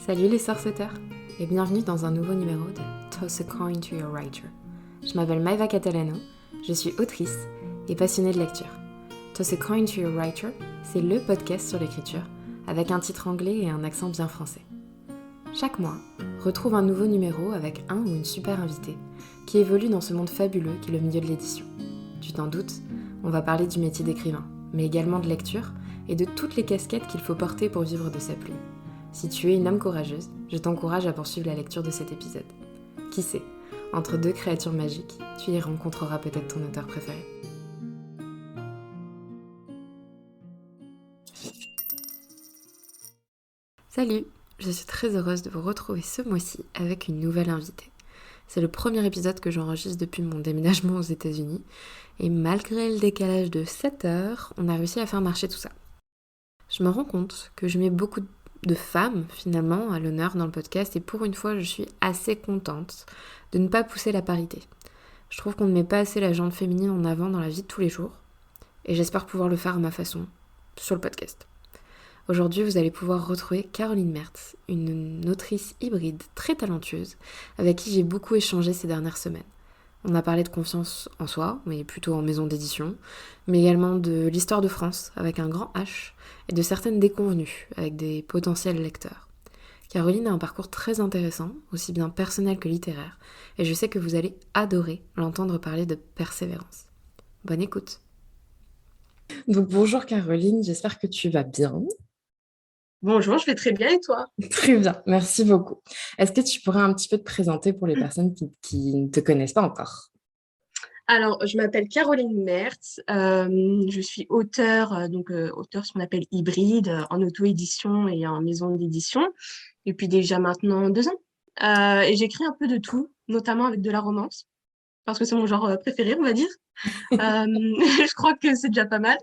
Salut les sorceteurs et bienvenue dans un nouveau numéro de Toss a Coin to Your Writer. Je m'appelle Maeva Catalano, je suis autrice et passionnée de lecture. Toss a Coin to Your Writer, c'est le podcast sur l'écriture avec un titre anglais et un accent bien français. Chaque mois, retrouve un nouveau numéro avec un ou une super invitée qui évolue dans ce monde fabuleux qu'est le milieu de l'édition. Tu t'en doutes, on va parler du métier d'écrivain, mais également de lecture et de toutes les casquettes qu'il faut porter pour vivre de sa plume. Si tu es une âme courageuse, je t'encourage à poursuivre la lecture de cet épisode. Qui sait, entre deux créatures magiques, tu y rencontreras peut-être ton auteur préféré. Salut, je suis très heureuse de vous retrouver ce mois-ci avec une nouvelle invitée. C'est le premier épisode que j'enregistre depuis mon déménagement aux États-Unis et malgré le décalage de 7 heures, on a réussi à faire marcher tout ça. Je me rends compte que je mets beaucoup de femmes finalement à l'honneur dans le podcast et pour une fois je suis assez contente de ne pas pousser la parité. Je trouve qu'on ne met pas assez la gente féminine en avant dans la vie de tous les jours et j'espère pouvoir le faire à ma façon sur le podcast. Aujourd'hui vous allez pouvoir retrouver Caroline Mertz, une autrice hybride très talentueuse avec qui j'ai beaucoup échangé ces dernières semaines. On a parlé de confiance en soi, mais plutôt en maison d'édition, mais également de l'histoire de France avec un grand H et de certaines déconvenues avec des potentiels lecteurs. Caroline a un parcours très intéressant, aussi bien personnel que littéraire, et je sais que vous allez adorer l'entendre parler de persévérance. Bonne écoute. Donc bonjour Caroline, j'espère que tu vas bien. Bonjour, je vais très bien et toi? Très bien, merci beaucoup. Est-ce que tu pourrais un petit peu te présenter pour les personnes qui ne te connaissent pas encore? Alors, je m'appelle Caroline Mertz, je suis auteure, auteure ce qu'on appelle hybride, en auto-édition et en maison d'édition, depuis déjà maintenant 2 ans. Et j'écris un peu de tout, notamment avec de la romance, parce que c'est mon genre préféré, on va dire. Je crois que c'est déjà pas mal.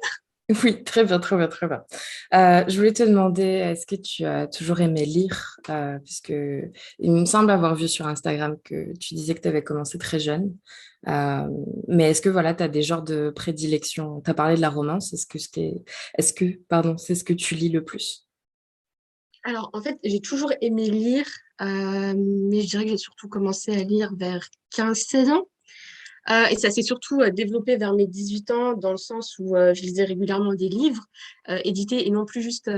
Oui, très bien, très bien, très bien. Je voulais te demander, est-ce que tu as toujours aimé lire, puisque il me semble avoir vu sur Instagram que tu disais que tu avais commencé très jeune. Euh, mais est-ce que voilà, tu as des genres de prédilection? Tu as parlé de la romance, pardon, c'est ce que tu lis le plus? Alors, en fait, j'ai toujours aimé lire, mais je dirais que j'ai surtout commencé à lire vers 15-16 ans. Et ça s'est surtout développé vers mes 18 ans, dans le sens où je lisais régulièrement des livres édités et non plus juste,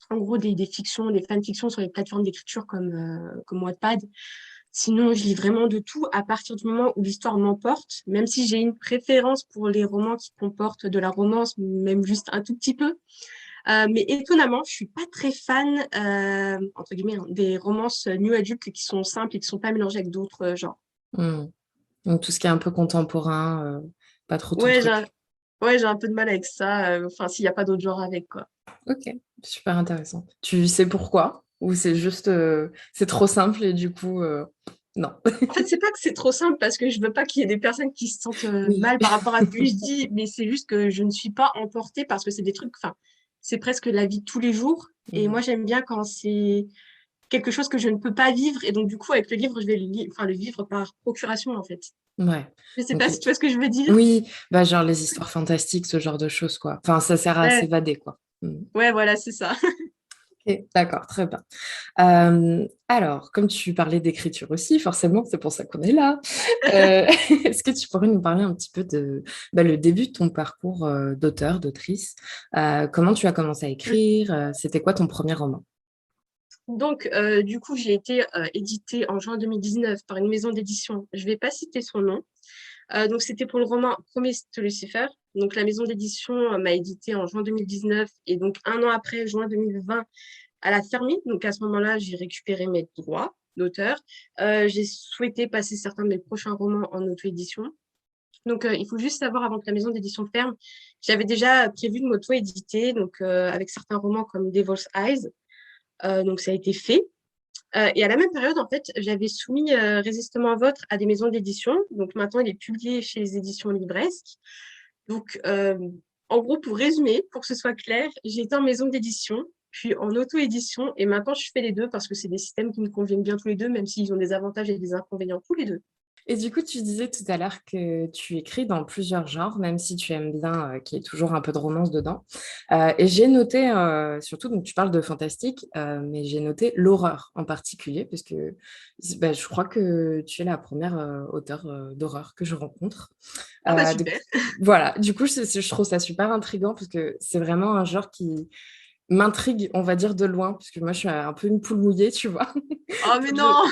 en gros, des fictions, des fanfictions sur les plateformes d'écriture comme Wattpad. Sinon, je lis vraiment de tout à partir du moment où l'histoire m'emporte, même si j'ai une préférence pour les romans qui comportent de la romance, même juste un tout petit peu. Mais étonnamment, je suis pas très fan, entre guillemets, hein, des romances new adultes qui sont simples et qui sont pas mélangées avec d'autres genres. Hmm. Donc tout ce qui est un peu contemporain, pas trop ton Ouais, truc. ouais, j'ai un peu de mal avec ça. Enfin, s'il n'y a pas d'autre genre avec, quoi. Ok, super intéressant. Tu sais pourquoi? Ou c'est juste, c'est trop simple et du coup, non. En fait, c'est pas que c'est trop simple parce que je veux pas qu'il y ait des personnes qui se sentent Oui. mal par rapport à ce que je dis, mais c'est juste que je ne suis pas emportée parce que c'est des trucs, enfin, c'est presque la vie de tous les jours. Et moi, j'aime bien quand c'est quelque chose que je ne peux pas vivre. Et donc, du coup, avec le livre, je vais le vivre par procuration, en fait. Ouais. Je sais pas Ok. si tu vois ce que je veux dire. Oui, bah genre les histoires fantastiques, ce genre de choses, quoi. Enfin, ça sert à Ouais, s'évader, quoi. Mm. ouais, voilà, c'est ça. Ok, d'accord, très bien. Alors, comme tu parlais d'écriture aussi, forcément, c'est pour ça qu'on est là. Est-ce que tu pourrais nous parler un petit peu de le début de ton parcours d'auteur, d'autrice? Comment tu as commencé à écrire? C'était quoi ton premier roman? Donc, du coup, j'ai été éditée en juin 2019 par une maison d'édition. Je vais pas citer son nom. Donc, c'était pour le roman Promise to Lucifer. Donc, la maison d'édition m'a édité en juin 2019 et donc un an après, juin 2020, elle a fermé. Donc, à ce moment-là, j'ai récupéré mes droits d'auteur. J'ai souhaité passer certains de mes prochains romans en auto-édition. Donc, il faut juste savoir avant que la maison d'édition ferme, j'avais déjà prévu de m'auto-éditer, donc avec certains romans comme Devil's Eyes. Donc, ça a été fait. Et à la même période, en fait, j'avais soumis Résistement à votre à des maisons d'édition. Donc maintenant, il est publié chez les éditions Libresque. Donc, en gros, pour résumer, pour que ce soit clair, j'ai été en maison d'édition, puis en auto-édition, et maintenant je fais les deux parce que c'est des systèmes qui me conviennent bien tous les deux, même s'ils ont des avantages et des inconvénients tous les deux. Et du coup, tu disais tout à l'heure que tu écris dans plusieurs genres, même si tu aimes bien qu'il y ait toujours un peu de romance dedans. Et j'ai noté, surtout, donc tu parles de fantastique, mais j'ai noté l'horreur en particulier, parce que bah, je crois que tu es la première auteure d'horreur que je rencontre. Ah bah Donc, super. voilà, du coup, je trouve ça super intriguant, parce que c'est vraiment un genre qui m'intrigue, on va dire, de loin, parce que moi, je suis un peu une poule mouillée, tu vois. Oh mais Donc, non!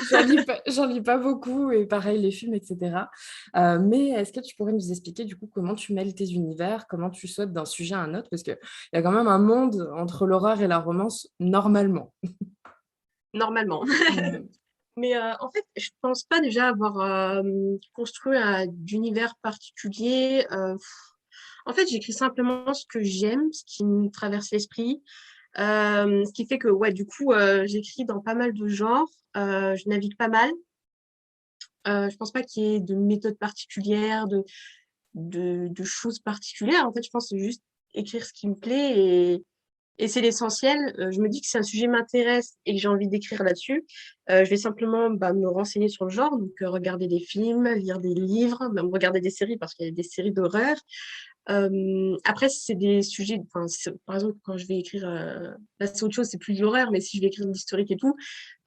j'en lis pas beaucoup, et pareil, les films, etc. Mais est-ce que tu pourrais nous expliquer, du coup, comment tu mêles tes univers, comment tu sautes d'un sujet à un autre, parce qu'il y a quand même un monde entre l'horreur et la romance, normalement. Normalement. Mm. Mais en fait, je pense pas déjà avoir construit d'univers particulier. En fait, j'écris simplement ce que j'aime, ce qui me traverse l'esprit. Ce qui fait que, ouais, du coup, j'écris dans pas mal de genres. Je navigue pas mal. Je pense pas qu'il y ait de méthode particulière, de choses particulières. En fait, je pense que c'est juste écrire ce qui me plaît et c'est l'essentiel. Je me dis que si un sujet m'intéresse et que j'ai envie d'écrire là-dessus, je vais simplement me renseigner sur le genre, donc regarder des films, lire des livres, même regarder des séries parce qu'il y a des séries d'horreur. Après, si c'est des sujets, enfin, par exemple, quand je vais écrire, là c'est autre chose, c'est plus de l'horreur, mais si je vais écrire de l'historique et tout,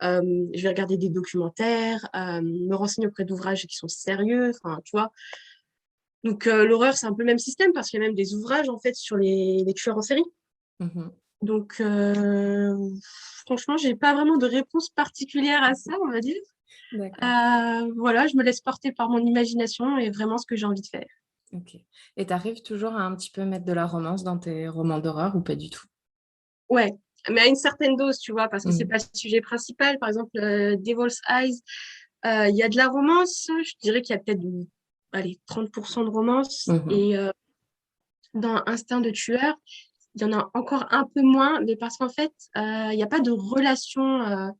je vais regarder des documentaires, me renseigner auprès d'ouvrages qui sont sérieux, enfin, tu vois. Donc l'horreur, c'est un peu le même système parce qu'il y a même des ouvrages en fait sur les tueurs en série. Mhm. Donc franchement, j'ai pas vraiment de réponse particulière à ça, on va dire. D'accord. Voilà, je me laisse porter par mon imagination et vraiment ce que j'ai envie de faire. Ok. Et tu arrives toujours à un petit peu mettre de la romance dans tes romans d'horreur ou pas du tout? Ouais, mais à une certaine dose, tu vois, parce que c'est Mm. pas le sujet principal. Par exemple, Devil's Eyes, il y a de la romance. Je dirais qu'il y a peut-être, allez, 30% de romance. Mhm. Et dans Instinct de tueur, il y en a encore un peu moins, mais parce qu'en fait, il n'y a pas de relation,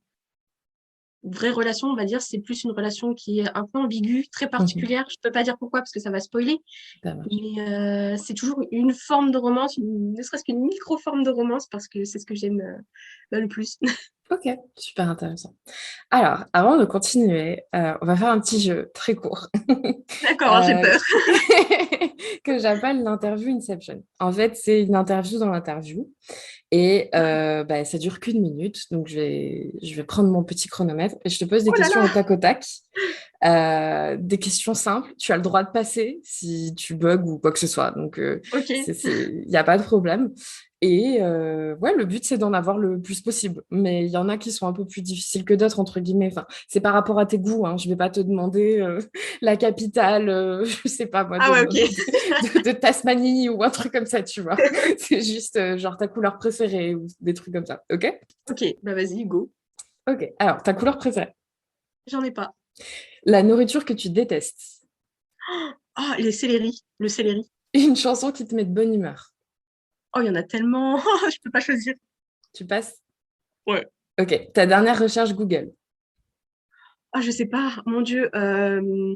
vraie relation, on va dire. C'est plus une relation qui est un peu ambiguë, très Mhm. particulière. Je peux pas dire pourquoi, parce que ça va spoiler. Ça marche. Mais c'est toujours une forme de romance, ne serait-ce qu'une micro-forme de romance, parce que c'est ce que j'aime le plus. Ok, super intéressant. Alors, avant de continuer, on va faire un petit jeu très court D'accord, j'ai euh, peur. que j'appelle l'interview Inception. En fait, c'est une interview dans l'interview et bah, ça dure qu'une minute. Donc, je vais prendre mon petit chronomètre et je te pose des Oh là questions là! au tac. Des questions simples. Tu as le droit de passer si tu bugs ou quoi que ce soit. Donc, Ok. il n'y a pas de problème. Et ouais, le but, c'est d'en avoir le plus possible. Mais il y en a qui sont un peu plus difficiles que d'autres, entre guillemets. Enfin, c'est par rapport à tes goûts. Hein. Je ne vais pas te demander la capitale, je ne sais pas moi, Ah ouais, ok. de Tasmanie ou un truc comme ça, tu vois. C'est juste genre ta couleur préférée ou des trucs comme ça. OK? Ok, bah vas-y, go. OK. Alors, ta couleur préférée. J'en ai pas. La nourriture que tu détestes. Ah, les céleri, le céleri. Une chanson qui te met de bonne humeur. Oh, il y en a tellement. Je peux pas choisir. Tu passes? Ouais. Ok. Ta dernière recherche Google. Ah, je sais pas. Mon Dieu. Je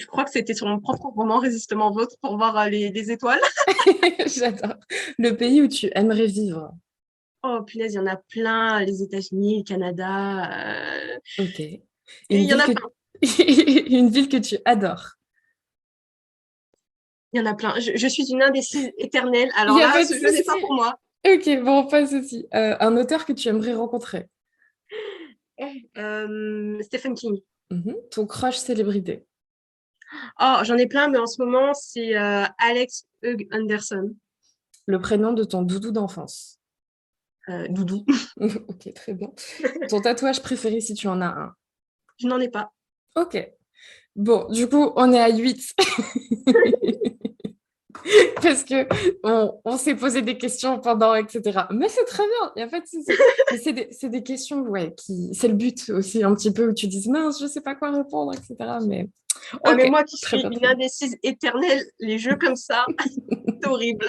crois que c'était sur mon propre roman Résistement Vôtre pour voir les étoiles. J'adore. Le pays où tu aimerais vivre. Oh, punaise, il y en a plein. Les États-Unis, le Canada. Ok. Et Une il y en ville a que... plein. Une ville que tu adores. Il y en a plein. Je suis une indécise éternelle. Il Alors n'y a là, pas de ce jeu n'est pas souci. pour moi. Ok, bon, pas de souci. Un auteur que tu aimerais rencontrer. Stephen King. Mhm. Ton crush célébrité. Oh, j'en ai plein, mais en ce moment, c'est Alex Hugh Anderson. Le prénom de ton doudou d'enfance. Doudou. Ok, très bien. Ton tatouage préféré si tu en as un. Je n'en ai pas. Ok. Bon, du coup, on est à 8. Parce que on s'est posé des questions pendant, etc. Mais c'est très bien, il n'y a pas de souci. Mais c'est des questions, ouais, c'est le but aussi, un petit peu, où tu dises, mince, je ne sais pas quoi répondre, etc. Mais Ah, mais ok, moi qui très suis bien, une très bien. indécise éternelle, les jeux comme ça, c'est horrible.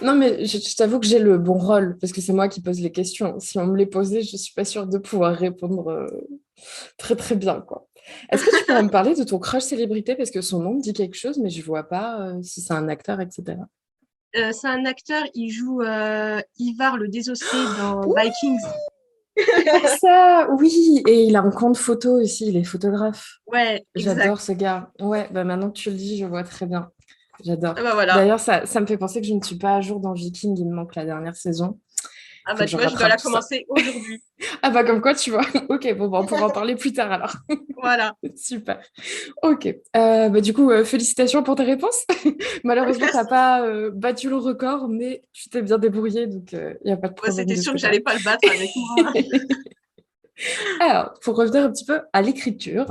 Non, mais je t'avoue que j'ai le bon rôle, parce que c'est moi qui pose les questions. Si on me les posait, je ne suis pas sûre de pouvoir répondre très, très bien, quoi. Est-ce que tu pourrais me parler de ton crush célébrité, parce que son nom me dit quelque chose, mais je ne vois pas si c'est un acteur, etc. C'est un acteur, il joue Ivar le Désossé dans Vikings. Ah, ça, oui. Et il a un compte photo aussi, il est photographe. Ouais, J'adore exact. ce gars. Ouais, bah maintenant que tu le dis, je vois très bien. J'adore. Ah bah voilà. D'ailleurs, ça me fait penser que je ne suis pas à jour dans Viking, il me manque la dernière saison. Ah Faut bah que je tu vois, je dois rattrape la tout ça. commencer aujourd'hui. Ah bah comme quoi, tu vois. Ok, bon, bah, on pourra en parler plus tard alors. Voilà. Super. Ok. Bah, du coup, félicitations pour tes réponses. Malheureusement, tu n'as Merci. pas battu le record, mais tu t'es bien débrouillé, donc il n'y a pas de Ouais, problème c'était de ce sûr que j'allais côté-là. pas le battre avec moi. Alors, pour revenir un petit peu à l'écriture,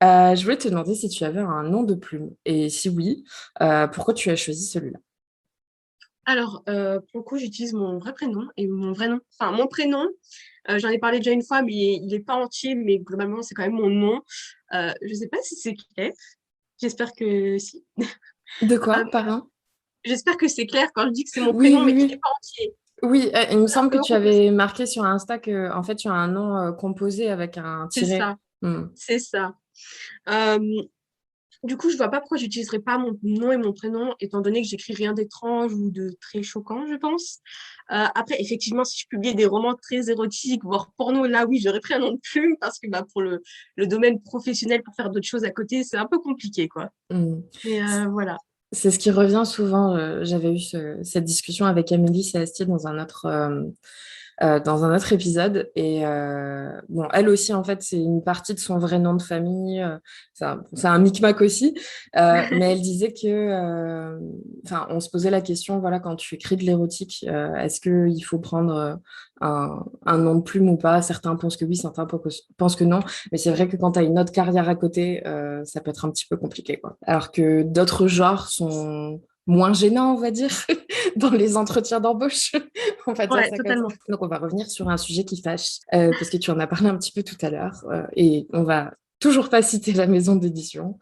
je voulais te demander si tu avais un nom de plume. Et si oui, pourquoi tu as choisi celui-là? Alors, pour le coup, j'utilise mon vrai prénom et mon vrai nom. Enfin, mon prénom, j'en ai parlé déjà une fois, mais il est pas entier, mais globalement, c'est quand même mon nom. Je sais pas si c'est clair. J'espère que si. De Euh, quoi, par un? J'espère que c'est clair quand je dis que c'est mon Oui, prénom, oui, mais qu'il n'est oui. pas entier. Oui, il me C'est un semble que peu tu composé. avais marqué sur Insta que, en fait, tu as un nom composé avec un C'est tiret. ça. Hmm. C'est ça. Euh, Du coup, je vois pas pourquoi j'utiliserais pas mon nom et mon prénom, étant donné que j'écris rien d'étrange ou de très choquant, je pense. Après, effectivement, si je publiais des romans très érotiques, voire porno, là, oui, j'aurais pris un nom de plume, parce que bah, pour le domaine professionnel, pour faire d'autres choses à côté, c'est un peu compliqué, quoi. Hmm. Mais voilà. C'est ce qui revient souvent. J'avais eu cette discussion avec Amélie Célestier dans un autre épisode. Et bon, elle aussi, en fait, c'est une partie de son vrai nom de famille. C'est un micmac aussi. Mais elle disait que, enfin, on se posait la question, voilà, quand tu écris de l'érotique, est-ce qu'il faut prendre un nom de plume ou pas? Certains pensent que oui, certains pensent que non. Mais c'est vrai que quand tu as une autre carrière à côté, ça peut être un petit peu compliqué, quoi. Alors que d'autres genres sont moins gênants, on va dire, dans les entretiens d'embauche. On va dire Ouais, ça comme ça. totalement. Donc, on va revenir sur un sujet qui fâche, parce que tu en as parlé un petit peu tout à l'heure, et on va toujours pas citer la maison d'édition,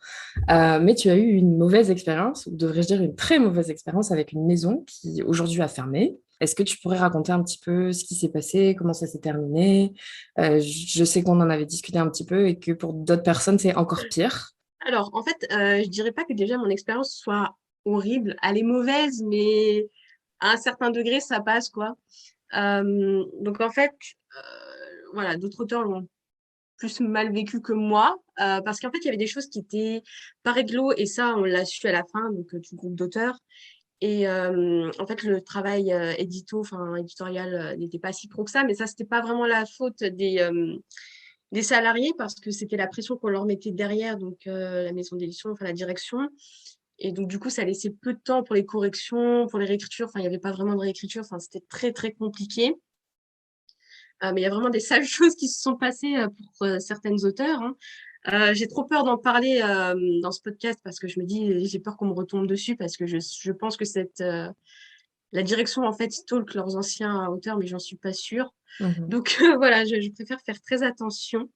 mais tu as eu une mauvaise expérience, ou devrais-je dire une très mauvaise expérience avec une maison qui aujourd'hui a fermé. Est-ce que tu pourrais raconter un petit peu ce qui s'est passé, comment ça s'est terminé? Je sais qu'on en avait discuté un petit peu et que pour d'autres personnes, c'est encore pire. Alors, en fait, je dirais pas que déjà mon expérience soit horrible. Elle est mauvaise, mais à un certain degré, ça passe, quoi. Donc, en fait, voilà, d'autres auteurs l'ont plus mal vécu que moi, parce qu'en fait, il y avait des choses qui étaient pas réglo, et ça, on l'a su à la fin, donc du groupe d'auteurs. Et en fait, le travail enfin éditorial, n'était pas si pro que ça, mais ça, c'était pas vraiment la faute des salariés, parce que c'était la pression qu'on leur mettait derrière, donc la maison d'édition, enfin la direction. Et donc, du coup, ça laissait peu de temps pour les corrections, pour les réécritures. Enfin, il n'y avait pas vraiment de réécriture. Enfin, c'était très, très compliqué. Mais il y a vraiment des sales choses qui se sont passées pour certaines auteurs, hein. J'ai trop peur d'en parler dans ce podcast, parce que je me dis, j'ai peur qu'on me retombe dessus, parce que je pense que la direction, en fait, stalk leurs anciens auteurs, mais j'en suis pas sûre. Mhm. Donc voilà, je préfère faire très attention,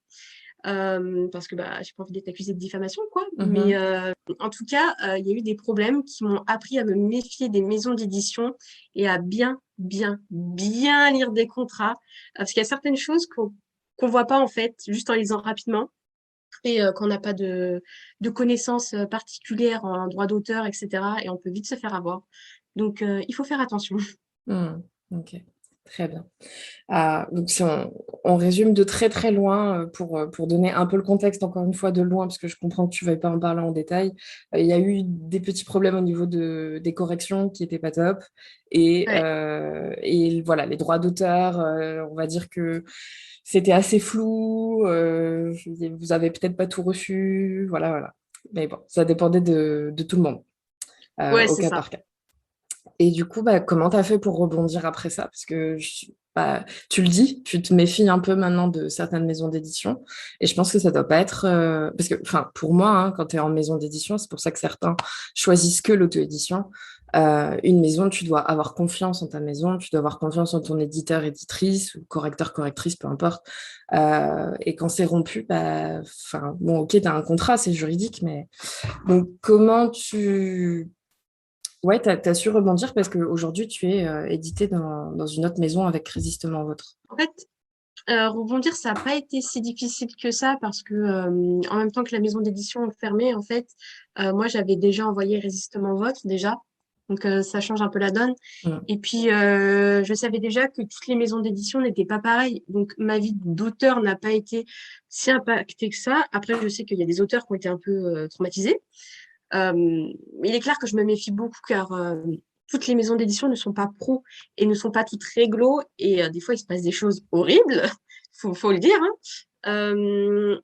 parce que bah, j'ai pas envie d'être accusée de diffamation, quoi. Mais Mhm. en tout cas, il y a eu des problèmes qui m'ont appris à me méfier des maisons d'édition et à bien, bien, bien lire des contrats. Parce qu'il y a certaines choses qu'on voit pas, en fait, juste en lisant rapidement, et qu'on n'a pas de connaissances particulières en droit d'auteur, etc. Et on peut vite se faire avoir. Donc, il faut faire attention. Mhm. Ok, très bien. Donc, si on résume de très très loin, pour donner un peu le contexte, encore une fois, de loin, parce que je comprends que tu ne vas pas en parler en détail, il y a eu des petits problèmes au niveau des corrections qui n'étaient pas top. Ouais. Et voilà, les droits d'auteur, on va dire que c'était assez flou, vous avez peut-être pas tout reçu, voilà, voilà. Mais bon, ça dépendait de tout le monde, Ouais, au c'est cas ça. par cas. Et du coup, bah, comment tu as fait pour rebondir après ça? Parce que bah, tu le dis, tu te méfies un peu maintenant de certaines maisons d'édition. Et je pense que ça doit pas être. Parce que, enfin, pour moi, hein, quand tu es en maison d'édition, c'est pour ça que certains choisissent que l'auto-édition. Une maison, tu dois avoir confiance en ta maison, tu dois avoir confiance en ton éditeur, éditrice, ou correcteur, correctrice, peu importe. Et quand c'est rompu, bah, enfin, bon, ok, tu as un contrat, c'est juridique, mais donc comment tu ouais, tu as su rebondir parce qu'aujourd'hui, tu es édité dans une autre maison avec Résistement Vôtre. En fait, rebondir, ça n'a pas été si difficile que ça, parce que en même temps que la maison d'édition fermée, en fait, moi, j'avais déjà envoyé Résistement Vote, déjà. Donc, ça change un peu la donne. Mm. Et puis, je savais déjà que toutes les maisons d'édition n'étaient pas pareilles. Donc, ma vie d'auteur n'a pas été si impactée que ça. Après, je sais qu'il y a des auteurs qui ont été un peu traumatisés. Mais il est clair que je me méfie beaucoup car toutes les maisons d'édition ne sont pas pros et ne sont pas toutes réglo. Et des fois, il se passe des choses horribles, faut le dire, hein.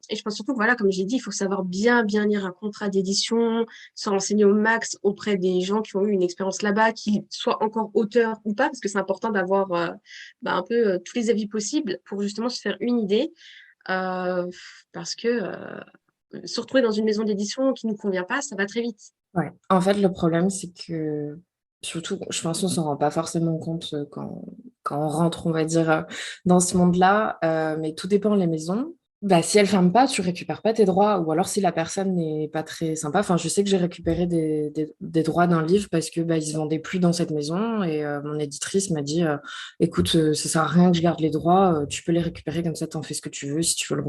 Et je pense surtout que, voilà, comme j'ai dit, il faut savoir bien lire un contrat d'édition, se renseigner au max auprès des gens qui ont eu une expérience là-bas, qu'ils soient encore auteurs ou pas, parce que c'est important d'avoir un peu tous les avis possibles pour justement se faire une idée. Euh, Parce que se retrouver dans une maison d'édition qui ne nous convient pas, ça va très vite. Ouais. En fait, le problème, c'est que, surtout, je pense qu'on s'en rend pas forcément compte quand on rentre, on va dire, dans ce monde-là, mais tout dépend les maisons. Bah, si elles ferment pas, tu récupères pas tes droits, ou alors si la personne n'est pas très sympa. Enfin, je sais que j'ai récupéré des droits d'un livre parce que bah, ils se vendaient plus dans cette maison, et mon éditrice m'a dit, écoute, ça sert à rien que je garde les droits, tu peux les récupérer comme ça, t'en fais ce que tu veux, si tu veux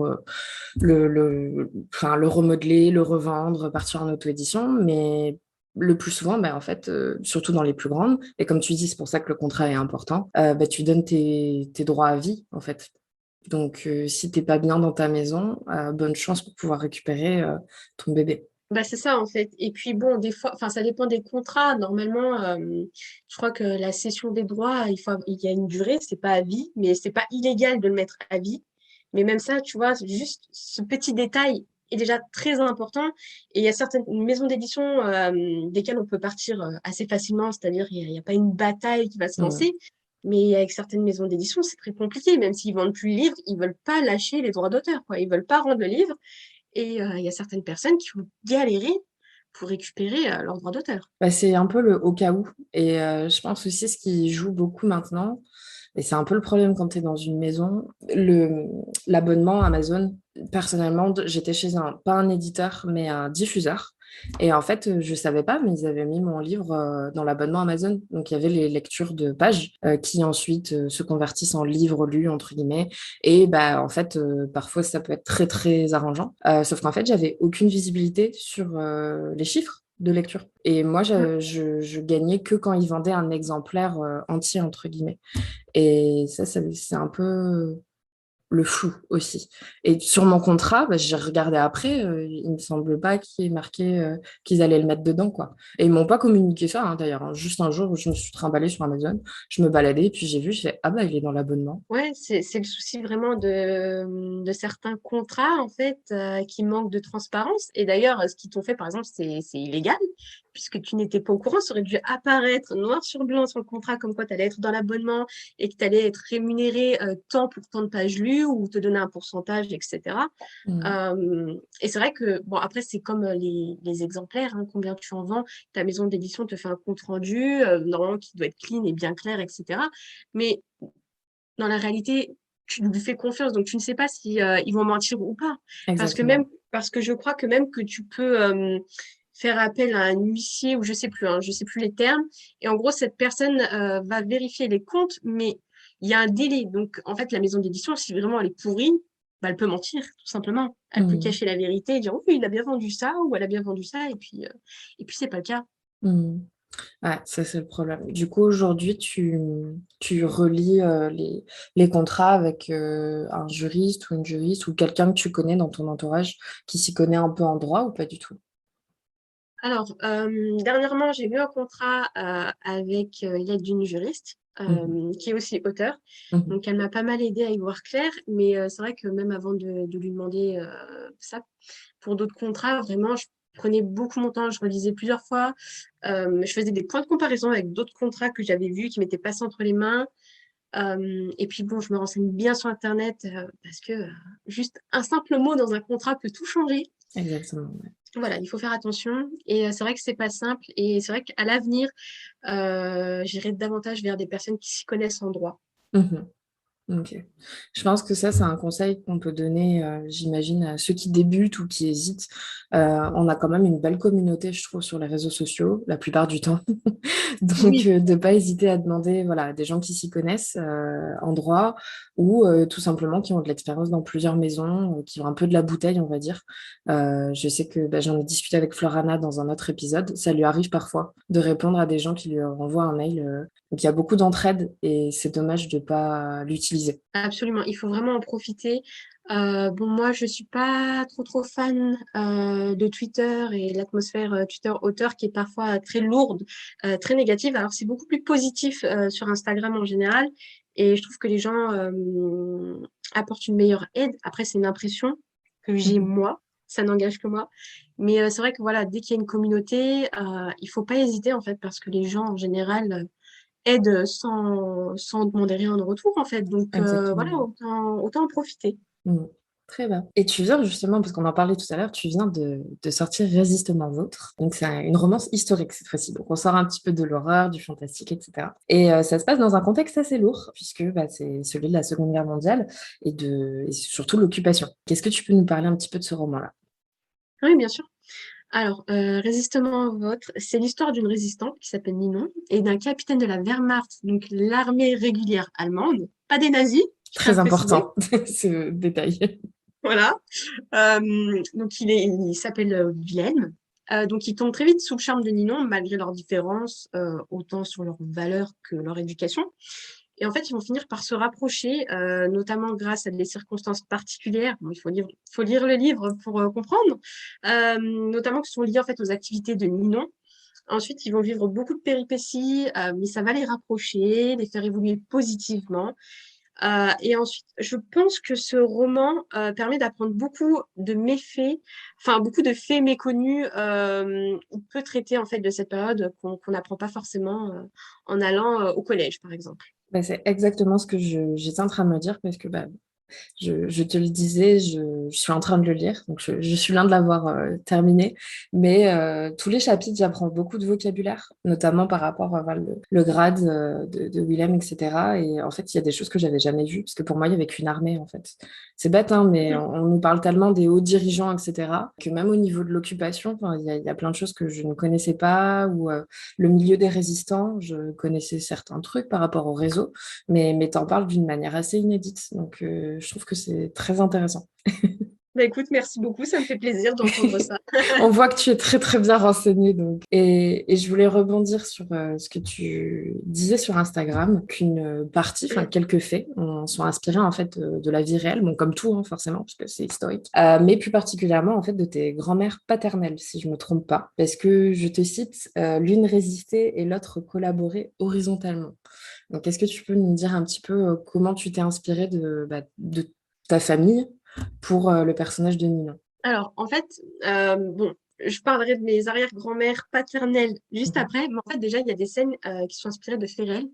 enfin, le remodeler, le revendre, partir en auto-édition, mais le plus souvent, bah, en fait, surtout dans les plus grandes, et comme tu dis, c'est pour ça que le contrat est important, bah, tu donnes tes droits à vie, en fait. Donc, si t'es pas bien dans ta maison, bonne chance pour pouvoir récupérer ton bébé. Bah, c'est ça en fait. Et puis bon, des fois, enfin ça dépend des contrats. Normalement, je crois que la cession des droits, il y a une durée, c'est pas à vie, mais c'est pas illégal de le mettre à vie. Mais même ça, tu vois, juste ce petit détail est déjà très important. Et il y a certaines maisons d'édition desquelles on peut partir assez facilement, c'est-à-dire il y a pas une bataille qui va se Mm. lancer. Mais avec certaines maisons d'édition, c'est très compliqué. Même s'ils vendent plus le livre, ils veulent pas lâcher les droits d'auteur, quoi. Ils veulent pas rendre le livre. Et il y a certaines personnes qui vont galérer pour récupérer leurs droits d'auteur. Bah, c'est un peu le au cas où. Et je pense aussi ce qui joue beaucoup maintenant, et c'est un peu le problème quand tu es dans une maison, l'abonnement Amazon. Personnellement, j'étais chez pas un éditeur, mais un diffuseur. Et en fait, je savais pas, mais ils avaient mis mon livre dans l'abonnement Amazon. Donc, il y avait les lectures de pages qui ensuite se convertissent en livres lus, entre guillemets. Et bah, en fait, parfois, ça peut être très, très arrangeant. Sauf qu'en fait, j'avais aucune visibilité sur les chiffres de lecture. Et moi, Mm. je gagnais que quand ils vendaient un exemplaire entier, entre guillemets. Et ça, c'est un peu le flou aussi. Et sur mon contrat, bah, j'ai regardé après, il me semble pas qu'il y ait marqué qu'ils allaient le mettre dedans, quoi. Et ils m'ont pas communiqué ça, hein, d'ailleurs, hein. Juste un jour où je me suis trimballée sur Amazon, je me baladais, puis j'ai vu, je fais, ah bah, il est dans l'abonnement. Ouais, c'est le souci vraiment de certains contrats, en fait, qui manquent de transparence. Et d'ailleurs, ce qu'ils t'ont fait, par exemple, c'est illégal, puisque tu n'étais pas au courant. Ça aurait dû apparaître noir sur blanc sur le contrat, comme quoi tu allais être dans l'abonnement et que tu allais être rémunéré tant pour tant de pages lues ou te donner un pourcentage, etc. Mm. Et c'est vrai que, bon, après, c'est comme les exemplaires, hein, combien tu en vends. Ta maison d'édition te fait un compte rendu, normalement, qui doit être clean et bien clair, etc. Mais dans la réalité, tu lui fais confiance, donc tu ne sais pas si ils vont mentir ou pas. Exactement. Parce que je crois que même que tu peux faire appel à un huissier ou je sais plus, hein, je sais plus les termes. Et en gros, cette personne va vérifier les comptes, mais il y a un délai. Donc, en fait, la maison d'édition, si vraiment elle est pourrie, bah, elle peut mentir, tout simplement. Elle peut Mm. cacher la vérité et dire oui, il a bien vendu ça ou elle a bien vendu ça, et puis c'est pas le cas. Mm. Ouais, ça c'est le problème. Du coup, aujourd'hui, tu relis les contrats avec un juriste ou une juriste ou quelqu'un que tu connais dans ton entourage qui s'y connaît un peu en droit ou pas du tout? Alors, dernièrement, j'ai eu un contrat avec l'aide d'une juriste Mhm. qui est aussi auteure. Mhm. Donc, elle m'a pas mal aidé à y voir clair. Mais c'est vrai que même avant de lui demander ça, pour d'autres contrats, vraiment, je prenais beaucoup mon temps. Je relisais plusieurs fois. Je faisais des points de comparaison avec d'autres contrats que j'avais vus qui m'étaient passés entre les mains. Et puis, bon, je me renseigne bien sur Internet parce que juste un simple mot dans un contrat peut tout changer. Exactement. Ouais. Voilà, il faut faire attention. Et c'est vrai que c'est pas simple. Et c'est vrai qu'à l'avenir, j'irai davantage vers des personnes qui s'y connaissent en droit. Mhm. Ok. Je pense que ça, c'est un conseil qu'on peut donner, j'imagine, à ceux qui débutent ou qui hésitent. On a quand même une belle communauté, je trouve, sur les réseaux sociaux, la plupart du temps. Donc, Oui, de ne pas hésiter à demander, voilà, à des gens qui s'y connaissent en droit ou tout simplement qui ont de l'expérience dans plusieurs maisons, qui ont un peu de la bouteille, on va dire. Je sais que bah, j'en ai discuté avec Florana dans un autre épisode. Ça lui arrive parfois de répondre à des gens qui lui renvoient un mail. Donc, il y a beaucoup d'entraide et c'est dommage de ne pas l'utiliser. absolument. Il faut vraiment en profiter. Bon, moi, je suis pas trop fan de Twitter et l'atmosphère Twitter-auteur qui est parfois très lourde, très négative. Alors, c'est beaucoup plus positif sur Instagram en général. Et je trouve que les gens apportent une meilleure aide. Après, c'est une impression que j'ai Mhm. moi. Ça n'engage que moi. Mais c'est vrai que voilà, dès qu'il y a une communauté, il faut pas hésiter en fait, parce que les gens en général aide sans demander rien en retour, en fait. Donc, voilà, Exactement. autant en profiter. Mm. Très bien. Et tu viens justement, parce qu'on en parlait tout à l'heure, tu viens de sortir Résistement Vôtre. Donc c'est une romance historique cette fois-ci. Donc on sort un petit peu de l'horreur, du fantastique, etc. Et ça se passe dans un contexte assez lourd, puisque bah, c'est celui de la Seconde Guerre mondiale et surtout l'occupation. Qu'est-ce que tu peux nous parler un petit peu de ce roman-là? Oui, bien sûr. Alors, Résistement Vôtre, c'est l'histoire d'une résistante qui s'appelle Ninon et d'un capitaine de la Wehrmacht, donc l'armée régulière allemande, pas des nazis, je tiens à Très le préciser. important, ce détail. Voilà. Donc, il s'appelle Wilhelm. Donc, il tombe très vite sous le charme de Ninon, malgré leurs différences, autant sur leurs valeurs que leur éducation. Et en fait, ils vont finir par se rapprocher, notamment grâce à des circonstances particulières. Bon, faut lire le livre pour comprendre, notamment qui sont liées en fait aux activités de Ninon. Ensuite, ils vont vivre beaucoup de péripéties, mais ça va les rapprocher, les faire évoluer positivement. Et ensuite, je pense que ce roman permet d'apprendre beaucoup de méfaits, enfin beaucoup de faits méconnus. On peut traiter en fait de cette période qu'on n'apprend pas forcément en allant au collège, par exemple. Bah, c'est exactement ce que j'étais en train de me dire, parce que bah, je te le disais, je suis en train de le lire, donc je suis loin de l'avoir terminé, mais tous les chapitres, j'apprends beaucoup de vocabulaire, notamment par rapport à voilà, le grade de Willem, etc. Et en fait, il y a des choses que j'avais jamais vues, parce que pour moi, il n'y avait qu'une armée, en fait. C'est bête, hein, mais on nous parle tellement des hauts dirigeants, etc., que même au niveau de l'occupation, enfin, il y a plein de choses que je ne connaissais pas, ou le milieu des résistants, je connaissais certains trucs par rapport au réseau, mais t'en parles d'une manière assez inédite. Donc, je trouve que c'est très intéressant. Bah écoute, merci beaucoup, ça me fait plaisir d'entendre ça. On voit que tu es très, très bien renseignée. Donc. Et je voulais rebondir sur ce que tu disais sur Instagram, qu'une partie, enfin, Oui. quelques faits, sont inspirés en fait de la vie réelle, bon, comme tout, hein, forcément, parce que c'est historique, mais plus particulièrement en fait de tes grands-mères paternelles, si je me trompe pas. Parce que je te cite, l'une résistait et l'autre collaborait horizontalement. Donc, est-ce que tu peux nous dire un petit peu comment tu t'es inspirée de ta famille pour le personnage de Nina? Alors, en fait, bon, je parlerai de mes arrière-grand-mères paternelles juste Mhm. après, mais en fait, déjà, il y a des scènes qui sont inspirées de faits réels.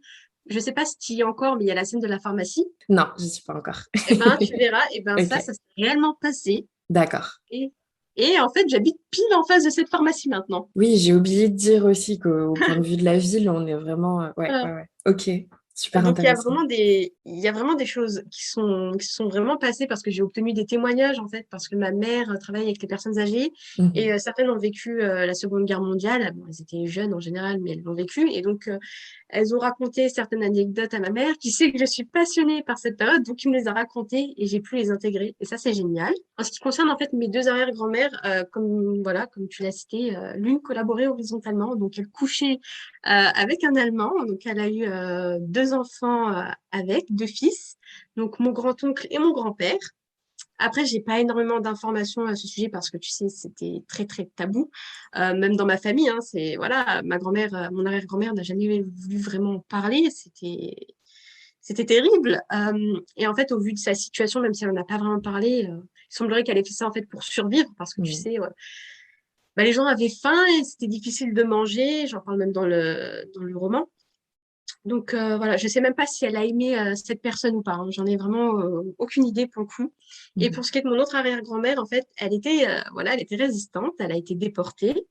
Je ne sais pas si tu y es encore, mais il y a la scène de la pharmacie. Non, je suis pas encore. Eh ben, tu verras, eh ben, ça Ok, s'est réellement passé. d'accord. Et, et en fait, j'habite pile en face de cette pharmacie maintenant. Oui, j'ai oublié de dire aussi qu'au point de vue de la ville, on est vraiment... ouais, Voilà. ouais, ouais. Ok, super Donc, intéressant. il y a vraiment des choses qui sont vraiment passées parce que j'ai obtenu des témoignages, en fait, parce que ma mère travaille avec les personnes âgées et Mhm. certaines ont vécu la Seconde Guerre mondiale. Bon, elles étaient jeunes en général, mais elles l'ont vécu. Et donc, elles ont raconté certaines anecdotes à ma mère, qui sait que je suis passionnée par cette période, donc il me les a racontées et j'ai pu les intégrer. Et ça, c'est génial. En ce qui concerne en fait mes deux arrière-grand-mères, comme voilà, comme tu l'as cité, l'une collaborait horizontalement, donc elle couchait avec un Allemand. Donc elle a eu deux enfants avec, deux fils, donc mon grand-oncle et mon grand-père. Après, j'ai pas énormément d'informations à ce sujet parce que tu sais, c'était très très tabou, même dans ma famille. Hein, c'est voilà, ma grand-mère, mon arrière-grand-mère n'a jamais voulu vraiment en parler. C'était terrible. Et en fait, au vu de sa situation, même si elle n'en a pas vraiment parlé, il semblerait qu'elle ait fait ça en fait pour survivre parce que tu Mhm. sais, bah, les gens avaient faim et c'était difficile de manger. J'en parle même dans le roman. Donc voilà, je sais même pas si elle a aimé cette personne ou pas. Hein. J'en ai vraiment aucune idée pour le coup. Et Mhm. pour ce qui est de mon autre arrière-grand-mère, en fait, voilà, elle était résistante, elle a été déportée.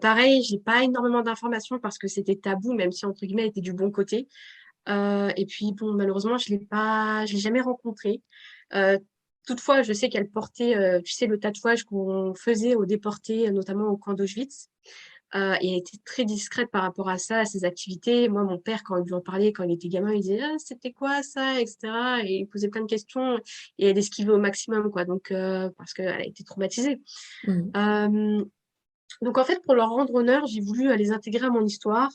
Pareil, j'ai pas énormément d'informations parce que c'était tabou, même si entre guillemets elle était du bon côté. Et puis, bon, malheureusement, je l'ai jamais rencontrée. Euh, Toutefois, je sais qu'elle portait, tu sais, le tatouage qu'on faisait aux déportés, notamment au camp d'Auschwitz. Et elle était très discrète par rapport à ça, à ses activités. Moi, mon père, quand il lui en parlait, quand il était gamin, il disait: «Ah, c'était quoi ça?» etc. Et il posait plein de questions et elle esquivait au maximum, quoi. Donc, parce qu'elle a été traumatisée. Mhm. Euh, donc, en fait, pour leur rendre honneur, j'ai voulu les intégrer à mon histoire.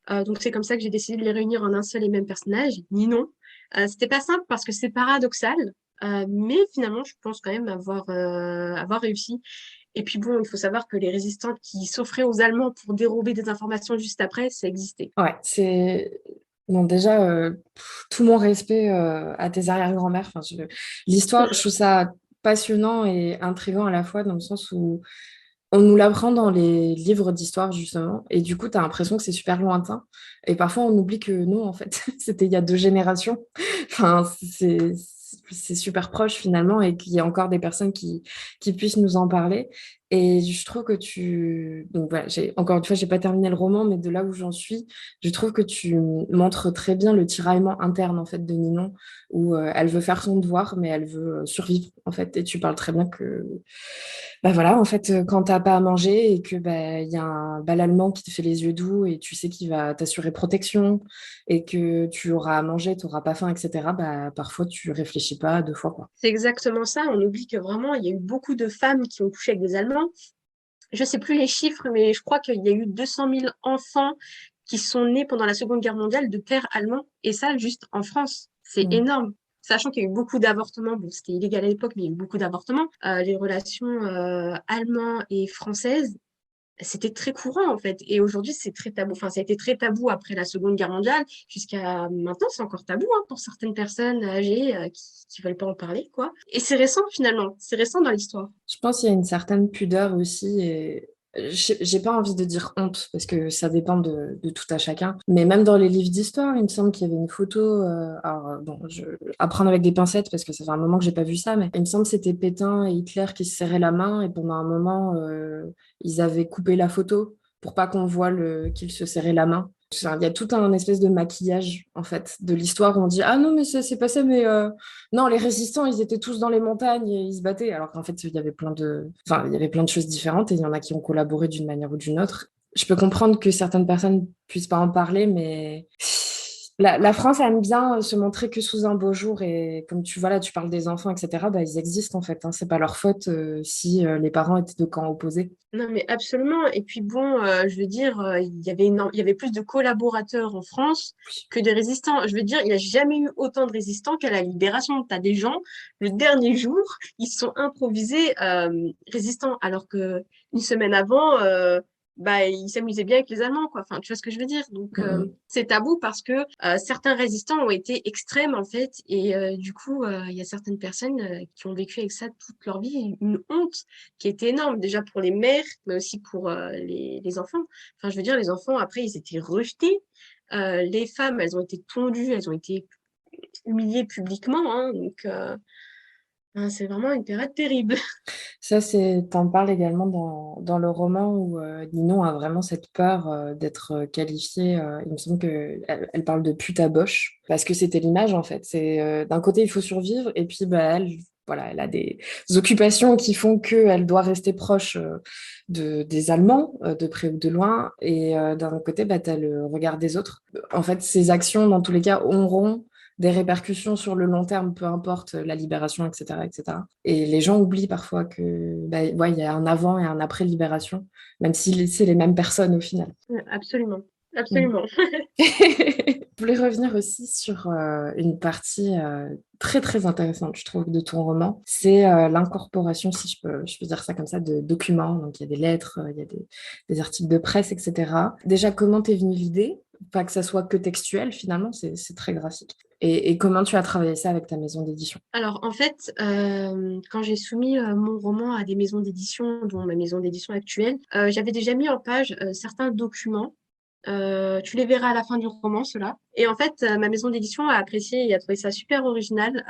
Donc, c'est comme ça que j'ai décidé de les réunir en un seul et même personnage, Ninon. C'était pas simple parce que c'est paradoxal, mais finalement, je pense quand même avoir réussi. Et puis bon, il faut savoir que les résistantes qui s'offraient aux Allemands pour dérober des informations juste après, ça existait. Ouais, c'est... Bon, déjà, tout mon respect à tes arrière-grand-mères. Enfin, l'histoire, je trouve ça passionnant et intriguant à la fois dans le sens où on nous l'apprend dans les livres d'histoire, justement, et du coup, tu as l'impression que c'est super lointain. Et parfois, on oublie que non, en fait, c'était il y a 2 générations. Enfin, c'est super proche, finalement, et qu'il y a encore des personnes qui puissent nous en parler. Et je trouve que tu... Donc voilà, encore une fois, j'ai pas terminé le roman, mais de là où j'en suis, je trouve que tu montres très bien le tiraillement interne, en fait, de Ninon, où elle veut faire son devoir, mais elle veut survivre, en fait. Et tu parles très bien que bah voilà, en fait, quand t'as pas à manger et que bah, il y a un bal allemand qui te fait les yeux doux et tu sais qu'il va t'assurer protection et que tu auras à manger, tu n'auras pas faim, etc., bah, parfois tu réfléchis pas à 2 fois, quoi. C'est exactement ça. On oublie que vraiment, il y a eu beaucoup de femmes qui ont couché avec des Allemands. Je sais plus les chiffres, mais je crois qu'il y a eu 200 000 enfants qui sont nés pendant la Seconde Guerre mondiale de pères allemands. Et ça, juste en France. C'est Mm. énorme. Sachant qu'il y a eu beaucoup d'avortements. Bon, c'était illégal à l'époque, mais il y a eu beaucoup d'avortements. Les relations allemandes et françaises, c'était très courant en fait. Et aujourd'hui, c'est très tabou. Enfin, ça a été très tabou après la Seconde Guerre mondiale. Jusqu'à maintenant, c'est encore tabou hein, pour certaines personnes âgées qui veulent pas en parler, quoi. Et c'est récent finalement. C'est récent dans l'histoire. Je pense qu'il y a une certaine pudeur aussi et j'ai pas envie de dire honte parce que ça dépend de tout à chacun. Mais même dans les livres d'histoire, il me semble qu'il y avait une photo. Alors bon, à prendre avec des pincettes parce que ça fait un moment que j'ai pas vu ça, mais il me semble que c'était Pétain et Hitler qui se serraient la main et pendant un moment, ils avaient coupé la photo pour pas qu'on voit qu'ils se serraient la main. Enfin, il y a tout un espèce de maquillage en fait de l'histoire où on dit ah non mais c'est pas ça mais non, les résistants, ils étaient tous dans les montagnes et ils se battaient, alors qu'en fait, il y avait enfin, il y avait plein de choses différentes et il y en a qui ont collaboré d'une manière ou d'une autre. Je peux comprendre que certaines personnes puissent pas en parler, mais la France aime bien se montrer que sous un beau jour et comme tu vois là, tu parles des enfants, etc. Bah, ils existent en fait. Hein. C'est pas leur faute si les parents étaient de camps opposés. Non, mais absolument. Et puis bon, je veux dire, il y avait plus de collaborateurs en France que de résistants. Je veux dire, il n'y a jamais eu autant de résistants qu'à la Libération. Tu as des gens, le dernier jour, ils se sont improvisés résistants, alors que une semaine avant, bah, ils s'amusaient bien avec les Allemands, quoi. Enfin, tu vois ce que je veux dire? Donc, Mm, c'est tabou parce que certains résistants ont été extrêmes, en fait. Et du coup, il y a certaines personnes qui ont vécu avec ça toute leur vie, une honte qui était énorme, déjà pour les mères, mais aussi pour les enfants. Enfin, je veux dire, les enfants, après, ils étaient rejetés. Les femmes, elles ont été tondues, elles ont été humiliées publiquement. Hein, donc, c'est vraiment une période terrible. Ça, t'en parles également dans le roman où Ninon a vraiment cette peur d'être qualifiée. Il me semble qu'elle parle de pute à boche parce que c'était l'image en fait. C'est d'un côté il faut survivre et puis bah elle, voilà, elle a des occupations qui font qu'elle doit rester proche des Allemands de près ou de loin et d'un autre côté bah t'as le regard des autres. En fait, ses actions dans tous les cas auront des répercussions sur le long terme, peu importe la libération, etc., etc. Et les gens oublient parfois que, bah, ouais, il y a un avant et un après libération, même si c'est les mêmes personnes au final. Absolument. Mm. Absolument. Je voulais revenir aussi sur une partie très très intéressante, je trouve, de ton roman. C'est l'incorporation, si je peux dire ça comme ça, de documents. Donc il y a des lettres, il y a des articles de presse, etc. Déjà, comment t'es venue l'idée? Pas que ça soit que textuel, finalement, c'est très graphique. Et comment tu as travaillé ça avec ta maison d'édition? Alors, en fait, quand j'ai soumis mon roman à des maisons d'édition, dont ma maison d'édition actuelle, j'avais déjà mis en page certains documents. Tu les verras à la fin du roman, ceux-là. Et en fait, ma maison d'édition a apprécié et a trouvé ça super original.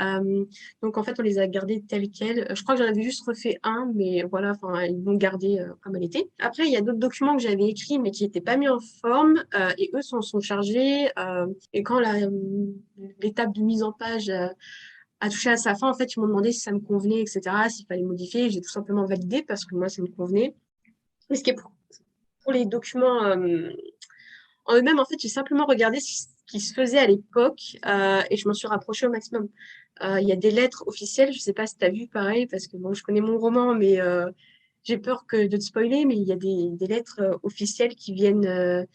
Donc en fait, on les a gardés tels quels. Je crois que j'en avais juste refait un, mais voilà, enfin, ils l'ont gardé comme elle était. Après, il y a d'autres documents que j'avais écrits, mais qui n'étaient pas mis en forme, et eux sont chargés. Et quand l'étape de mise en page a touché à sa fin, en fait, ils m'ont demandé si ça me convenait, etc., s'il fallait modifier. J'ai tout simplement validé parce que moi, ça me convenait. Mais ce qui est pour les documents en eux-mêmes, en fait, j'ai simplement regardé ce qui se faisait à l'époque et je m'en suis rapprochée au maximum. Il y a des lettres officielles, je ne sais pas si tu as vu pareil, parce que bon, je connais mon roman, mais j'ai peur de te spoiler, mais il y a des lettres officielles qui viennent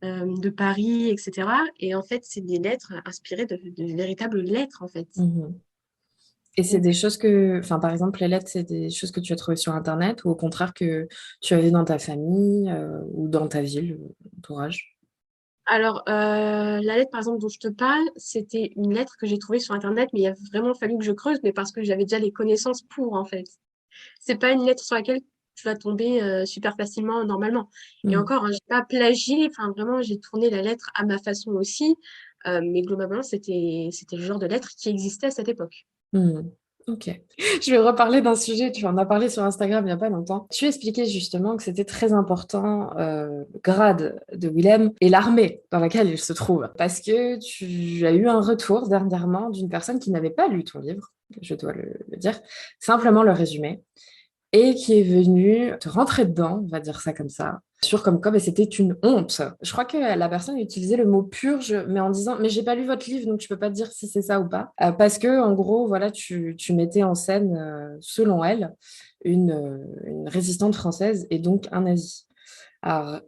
de Paris, etc. Et en fait, c'est des lettres inspirées de véritables lettres, en fait. Mhm. Et c'est des Donc, choses que, enfin, par exemple, les lettres, c'est des choses que tu as trouvées sur Internet ou au contraire que tu as vues dans ta famille ou dans ta ville, entourage? alors, la lettre, par exemple, dont je te parle, c'était une lettre que j'ai trouvée sur Internet, mais il a vraiment fallu que je creuse, mais parce que j'avais déjà les connaissances pour, en fait. C'est pas une lettre sur laquelle tu vas tomber super facilement normalement. Et Mhm. encore, hein, j'ai pas plagié, enfin vraiment, j'ai tourné la lettre à ma façon aussi, mais globalement, c'était le genre de lettre qui existait à cette époque. Mhm. Ok. Je vais reparler d'un sujet, tu en as parlé sur Instagram il n'y a pas longtemps. Tu expliquais justement que c'était très important le grade de Willem et l'armée dans laquelle il se trouve. Parce que tu as eu un retour dernièrement d'une personne qui n'avait pas lu ton livre, je dois le dire, simplement le résumé, et qui est venue te rentrer dedans, on va dire ça comme ça, sur comme quoi c'était une honte. Je crois que la personne utilisait le mot purge, mais en disant, mais j'ai pas lu votre livre, donc je peux pas te dire si c'est ça ou pas. Parce que, en gros, voilà, tu mettais en scène, selon elle, une résistante française et donc un nazi. Alors,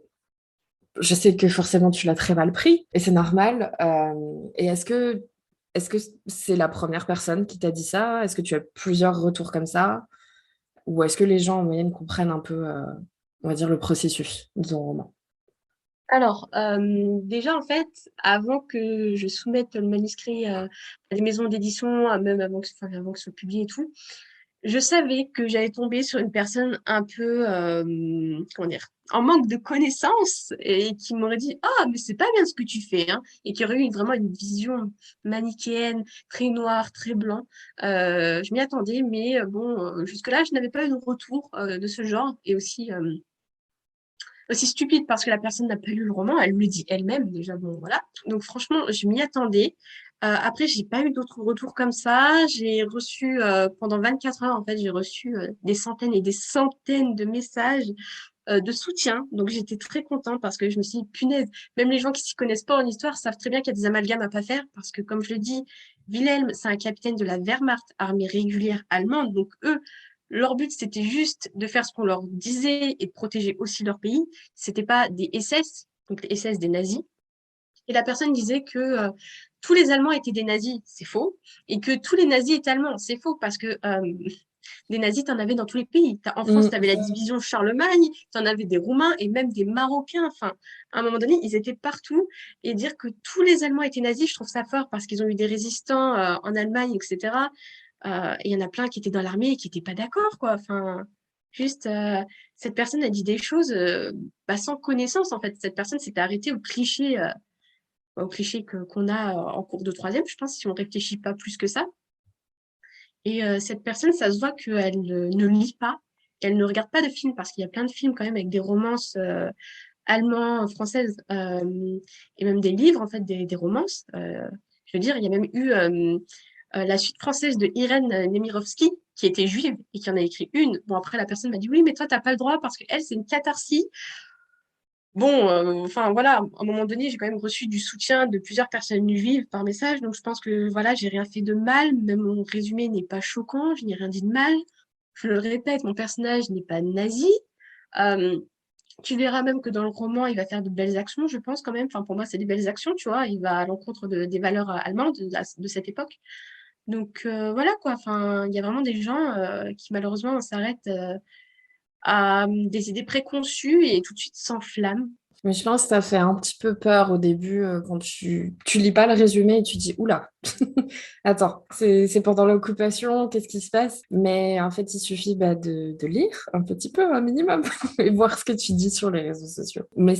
je sais que forcément tu l'as très mal pris, et c'est normal. Et est-ce que c'est la première personne qui t'a dit ça? Est-ce que tu as plusieurs retours comme ça? Ou est-ce que les gens en moyenne comprennent un peu, on va dire, le processus de ton roman? Alors, déjà, en fait, avant que je soumette le manuscrit à des maisons d'édition, même avant que ce soit publié et tout, je savais que j'allais tomber sur une personne un peu, comment dire, en manque de connaissances et qui m'aurait dit, ah, mais c'est pas bien ce que tu fais, hein, et qui aurait eu vraiment une vision manichéenne, très noire, très blanc. Je m'y attendais, mais bon, jusque-là, je n'avais pas eu de retour de ce genre et aussi stupide parce que la personne n'a pas lu le roman, elle le dit elle-même déjà, bon voilà. Donc franchement, je m'y attendais. Après, j'ai pas eu d'autres retours comme ça. J'ai reçu pendant 24 heures, en fait, j'ai reçu des centaines et des centaines de messages de soutien. Donc j'étais très contente parce que je me suis dit, punaise, même les gens qui s'y connaissent pas en histoire savent très bien qu'il y a des amalgames à pas faire parce que, comme je le dis, Wilhelm, c'est un capitaine de la Wehrmacht, armée régulière allemande. Donc eux, leur but, c'était juste de faire ce qu'on leur disait et de protéger aussi leur pays. C'était pas des SS, donc les SS des nazis. Et la personne disait que tous les Allemands étaient des nazis, c'est faux, et que tous les nazis étaient allemands, c'est faux, parce que des nazis, tu en avais dans tous les pays. En France, tu Mm. avais la division Charlemagne, tu en avais des Roumains et même des Marocains. Enfin, à un moment donné, ils étaient partout. Et dire que tous les Allemands étaient nazis, je trouve ça fort parce qu'ils ont eu des résistants en Allemagne, etc. Et il y en a plein qui étaient dans l'armée et qui n'étaient pas d'accord, quoi. Enfin, juste, cette personne a dit des choses sans connaissance, en fait. Cette personne s'était arrêtée au cliché qu'on a en cours de troisième, je pense, si on réfléchit pas plus que ça. Et cette personne, ça se voit qu'elle ne lit pas, qu'elle ne regarde pas de films, parce qu'il y a plein de films quand même avec des romances allemands, françaises, et même des livres, en fait, des romances. Je veux dire, il y a même eu la suite française de Irène Nemirovsky, qui était juive et qui en a écrit une. Bon, après, la personne m'a dit, oui, mais toi, t'as pas le droit, parce qu'elle, c'est une catharsis. Bon, enfin voilà, à un moment donné, j'ai quand même reçu du soutien de plusieurs personnes juives par message, donc je pense que voilà, j'ai rien fait de mal, même mon résumé n'est pas choquant, je n'ai rien dit de mal. Je le répète, mon personnage n'est pas nazi. Euh, Tu verras même que dans le roman, il va faire de belles actions, je pense quand même. Enfin, pour moi, c'est des belles actions, tu vois. Il va à l'encontre des valeurs allemandes de cette époque. Donc voilà quoi. Enfin, il y a vraiment des gens qui malheureusement s'arrêtent à des idées préconçues et tout de suite s'enflamment. Mais je pense que ça fait un petit peu peur au début quand tu lis pas le résumé et tu dis, oula, attends, c'est pendant l'occupation, qu'est-ce qui se passe? Mais en fait, il suffit de lire un petit peu, un minimum, et voir ce que tu dis sur les réseaux sociaux. Mais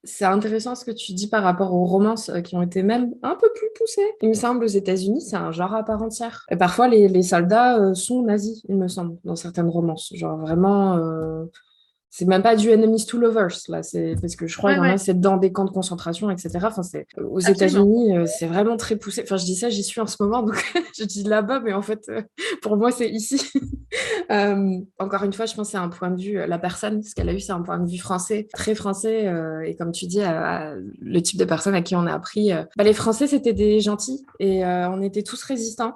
C'est intéressant ce que tu dis par rapport aux romances qui ont été même un peu plus poussées. Il me semble aux États-Unis, c'est un genre à part entière. Et parfois, les soldats sont nazis, il me semble, dans certaines romances. Genre vraiment, c'est même pas du enemies to lovers, là. C'est parce que je crois Ouais, qu'il y en a, ouais, c'est dans des camps de concentration, etc. Enfin, aux absolument. États-Unis, c'est vraiment très poussé. Enfin, je dis ça, j'y suis en ce moment, donc je dis là-bas, mais en fait, pour moi, c'est ici. Encore une fois, je pense que c'est un point de vue, la personne, ce qu'elle a eu, c'est un point de vue français, très français. Et comme tu dis, le type de personne à qui on a appris, les Français, c'était des gentils et on était tous résistants.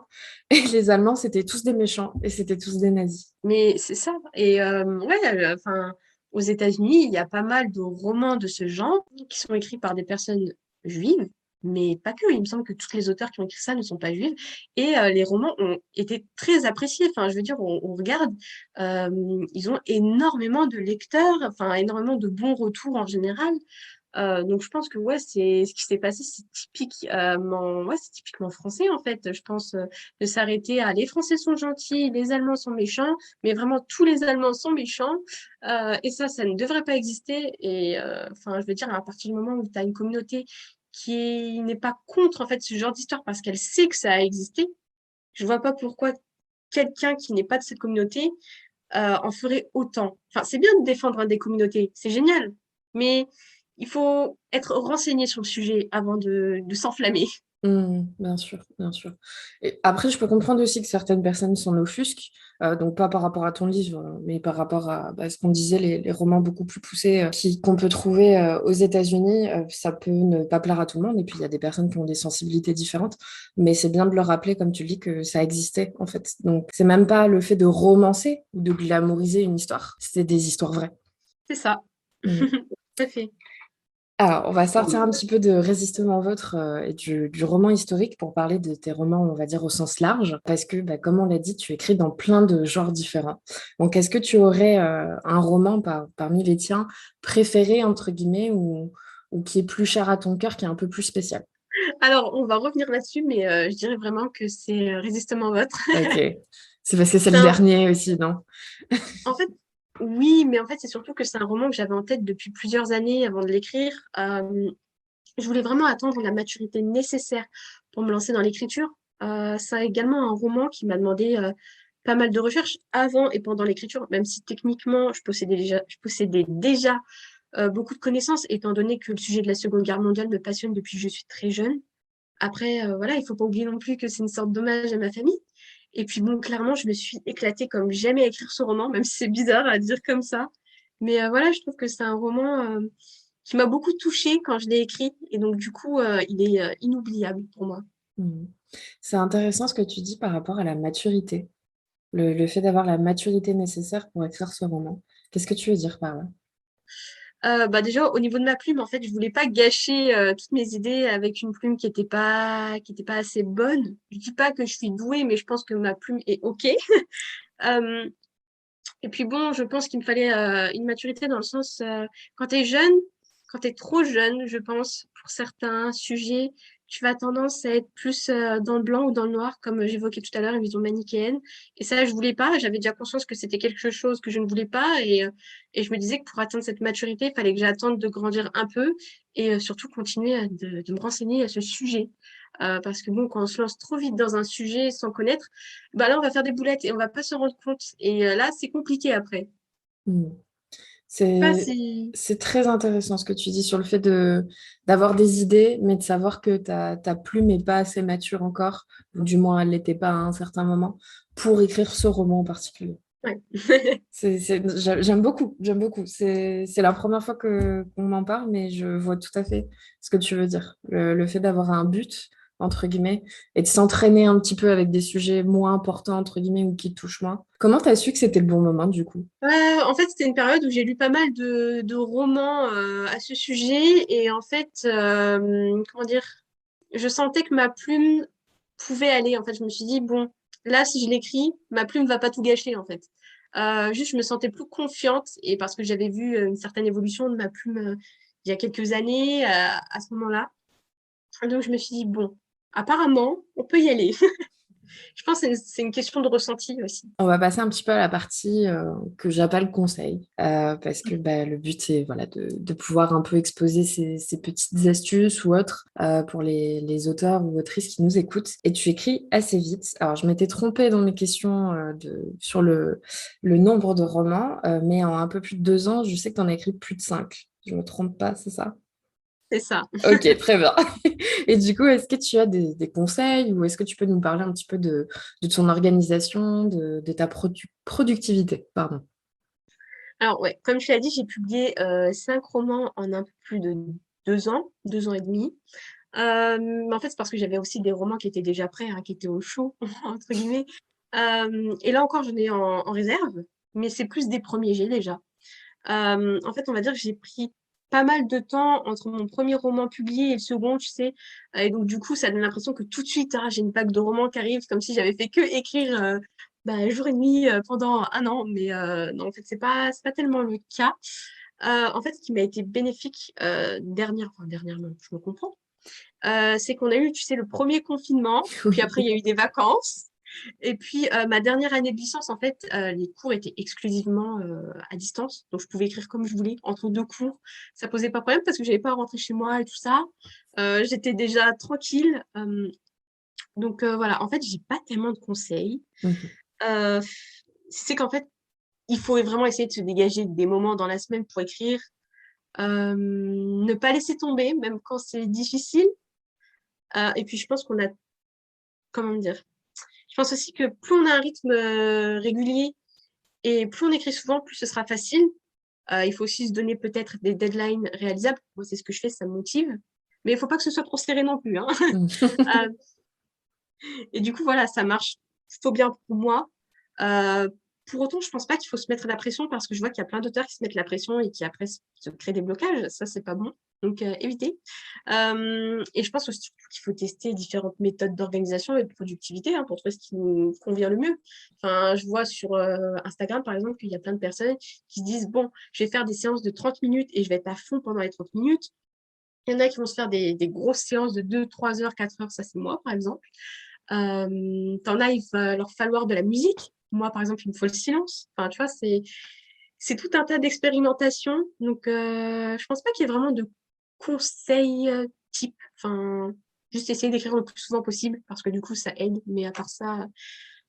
Et les Allemands, c'était tous des méchants et c'était tous des nazis. Mais c'est ça. Et ouais, enfin, aux États-Unis, il y a pas mal de romans de ce genre qui sont écrits par des personnes juives, mais pas que. Il me semble que tous les auteurs qui ont écrit ça ne sont pas juifs. Et les romans ont été très appréciés. Enfin, je veux dire, on regarde, ils ont énormément de lecteurs, enfin, énormément de bons retours en général. Donc je pense que ouais, c'est ce qui s'est passé, c'est ouais, c'est typiquement français en fait. Je pense de s'arrêter à les Français sont gentils, les Allemands sont méchants, mais vraiment tous les Allemands sont méchants. Et ça ne devrait pas exister. Et enfin, je veux dire, à partir du moment où tu as une communauté n'est pas contre en fait ce genre d'histoire parce qu'elle sait que ça a existé, je vois pas pourquoi quelqu'un qui n'est pas de cette communauté en ferait autant. Enfin, c'est bien de défendre des communautés, c'est génial, mais il faut être renseigné sur le sujet avant de s'enflammer. Bien sûr, bien sûr. Et après, je peux comprendre aussi que certaines personnes s'en offusquent, donc pas par rapport à ton livre, mais par rapport à ce qu'on disait, les romans beaucoup plus poussés qu'on peut trouver aux États-Unis. Ça peut ne pas plaire à tout le monde, et puis il y a des personnes qui ont des sensibilités différentes, mais c'est bien de le rappeler, comme tu le dis, que ça existait en fait. Donc c'est même pas le fait de romancer ou de glamouriser une histoire, c'est des histoires vraies. C'est ça. Mm. Tout à fait. Alors, on va sortir un petit peu de Résistement Vôtre et du roman historique pour parler de tes romans, on va dire, au sens large, parce que, comme on l'a dit, tu écris dans plein de genres différents. Donc, est-ce que tu aurais un roman parmi les tiens préféré, entre guillemets, ou qui est plus cher à ton cœur, qui est un peu plus spécial? Alors, on va revenir là-dessus, mais je dirais vraiment que c'est Résistement Votre. Ok. C'est parce que c'est C'est le un- dernier aussi, non? En fait, oui, mais en fait, c'est surtout que c'est un roman que j'avais en tête depuis plusieurs années avant de l'écrire. Je voulais vraiment attendre la maturité nécessaire pour me lancer dans l'écriture. C'est également un roman qui m'a demandé pas mal de recherches avant et pendant l'écriture, même si techniquement, je possédais déjà beaucoup de connaissances, étant donné que le sujet de la Seconde Guerre mondiale me passionne depuis que je suis très jeune. Après, voilà, il faut pas oublier non plus que c'est une sorte d'hommage à ma famille. Et puis bon, clairement, je me suis éclatée comme jamais à écrire ce roman, même si c'est bizarre à dire comme ça. Mais voilà, je trouve que c'est un roman qui m'a beaucoup touchée quand je l'ai écrit. Et donc, du coup, il est inoubliable pour moi. Mhm. C'est intéressant ce que tu dis par rapport à la maturité, le fait d'avoir la maturité nécessaire pour écrire ce roman. Qu'est-ce que tu veux dire par là? Bah déjà, au niveau de ma plume, en fait, je voulais pas gâcher toutes mes idées avec une plume qui était pas assez bonne. Je dis pas que je suis douée, mais je pense que ma plume est OK. Euh, et puis bon, je pense qu'il me fallait une maturité dans le sens, quand tu es jeune, quand tu es trop jeune, je pense, pour certains sujets, tu vas tendance à être plus dans le blanc ou dans le noir, comme j'évoquais tout à l'heure, une vision manichéenne. Et ça, je voulais pas. J'avais déjà conscience que c'était quelque chose que je ne voulais pas. Et je me disais que pour atteindre cette maturité, il fallait que j'attende de grandir un peu et surtout continuer de me renseigner à ce sujet. Parce que bon, quand on se lance trop vite dans un sujet sans connaître, bah là, on va faire des boulettes et on va pas se rendre compte. Et là, c'est compliqué après. Hmm. Pas C'est, si... c'est très intéressant ce que tu dis sur le fait d'avoir des idées, mais de savoir que ta plume n'est pas assez mature encore, ou du moins elle l'était pas à un certain moment, pour écrire ce roman en particulier. Ouais. J'aime beaucoup, j'aime beaucoup. C'est la première fois qu'on m'en parle, mais je vois tout à fait ce que tu veux dire. Le fait d'avoir un but, entre guillemets, et de s'entraîner un petit peu avec des sujets moins importants, entre guillemets, ou qui te touchent moins. Comment tu as su que c'était le bon moment, du coup? En fait, c'était une période où j'ai lu pas mal de romans à ce sujet. Et en fait, comment dire, je sentais que ma plume pouvait aller. En fait, je me suis dit, bon, là, si je l'écris, ma plume va pas tout gâcher, en fait. Juste, je me sentais plus confiante. Et parce que j'avais vu une certaine évolution de ma plume il y a quelques années à ce moment-là. Donc, je me suis dit, bon, apparemment, on peut y aller. Je pense que c'est une question de ressenti aussi. On va passer un petit peu à la partie que j'appelle conseil, parce que bah, le but, c'est voilà, de pouvoir un peu exposer ces petites astuces ou autres pour les auteurs ou autrices qui nous écoutent. Et tu écris assez vite. Alors, je m'étais trompée dans mes questions sur le nombre de romans, mais en un peu plus de 2 ans, je sais que tu en as écrit plus de 5. Je me trompe pas, c'est ça? C'est ça. Ok, très bien. Et du coup, est-ce que tu as des conseils ou est-ce que tu peux nous parler un petit peu de ton organisation, de ta productivité? Pardon. Alors, ouais, comme tu l'as dit, j'ai publié 5 romans en un peu plus de 2 ans, 2 ans et demi. Mais en fait, c'est parce que j'avais aussi des romans qui étaient déjà prêts, hein, qui étaient au chaud, entre guillemets. Et là encore, j'en ai en réserve, mais c'est plus des premiers jets déjà. En fait, on va dire que j'ai pris pas mal de temps entre mon premier roman publié et le second, tu sais. Et donc, du coup, ça donne l'impression que tout de suite, j'ai une vague de romans qui arrive, comme si j'avais fait que écrire jour et nuit pendant un an. Mais non, en fait, c'est pas tellement le cas. En fait, ce qui m'a été bénéfique dernièrement, je me comprends, c'est qu'on a eu, tu sais, le premier confinement, puis après, il y a eu des vacances. Et puis, ma dernière année de licence, en fait, les cours étaient exclusivement à distance. Donc, je pouvais écrire comme je voulais entre 2 cours. Ça posait pas de problème parce que j'avais pas à rentrer chez moi et tout ça. J'étais déjà tranquille. Donc, voilà. En fait, j'ai pas tellement de conseils. Mhm. Euh, c'est qu'en fait, il faut vraiment essayer de se dégager des moments dans la semaine pour écrire. Ne pas laisser tomber, même quand c'est difficile. Et puis, je pense qu'on a, comment dire, je pense aussi que plus on a un rythme régulier et plus on écrit souvent, plus ce sera facile. Il faut aussi se donner peut-être des deadlines réalisables. Moi, c'est ce que je fais, ça me motive. Mais il ne faut pas que ce soit trop serré non plus, hein. Euh, et du coup, voilà, ça marche plutôt bien pour moi. Euh, pour autant, je pense pas qu'il faut se mettre la pression parce que je vois qu'il y a plein d'auteurs qui se mettent la pression et qui après se créent des blocages. Ça, c'est pas bon. Donc, évitez. Et je pense aussi surtout qu'il faut tester différentes méthodes d'organisation et de productivité, hein, pour trouver ce qui nous convient le mieux. Enfin, je vois sur Instagram, par exemple, qu'il y a plein de personnes qui se disent, bon, je vais faire des séances de 30 minutes et je vais être à fond pendant les 30 minutes. Il y en a qui vont se faire des grosses séances de 2, 3 heures, 4 heures. Ça, c'est moi, par exemple. T'en as, il va leur falloir de la musique. Moi, par exemple, il me faut le silence. Enfin, tu vois, c'est tout un tas d'expérimentations. Donc, je pense pas qu'il y ait vraiment de conseils type. Enfin, juste essayer d'écrire le plus souvent possible parce que du coup, ça aide. Mais à part ça,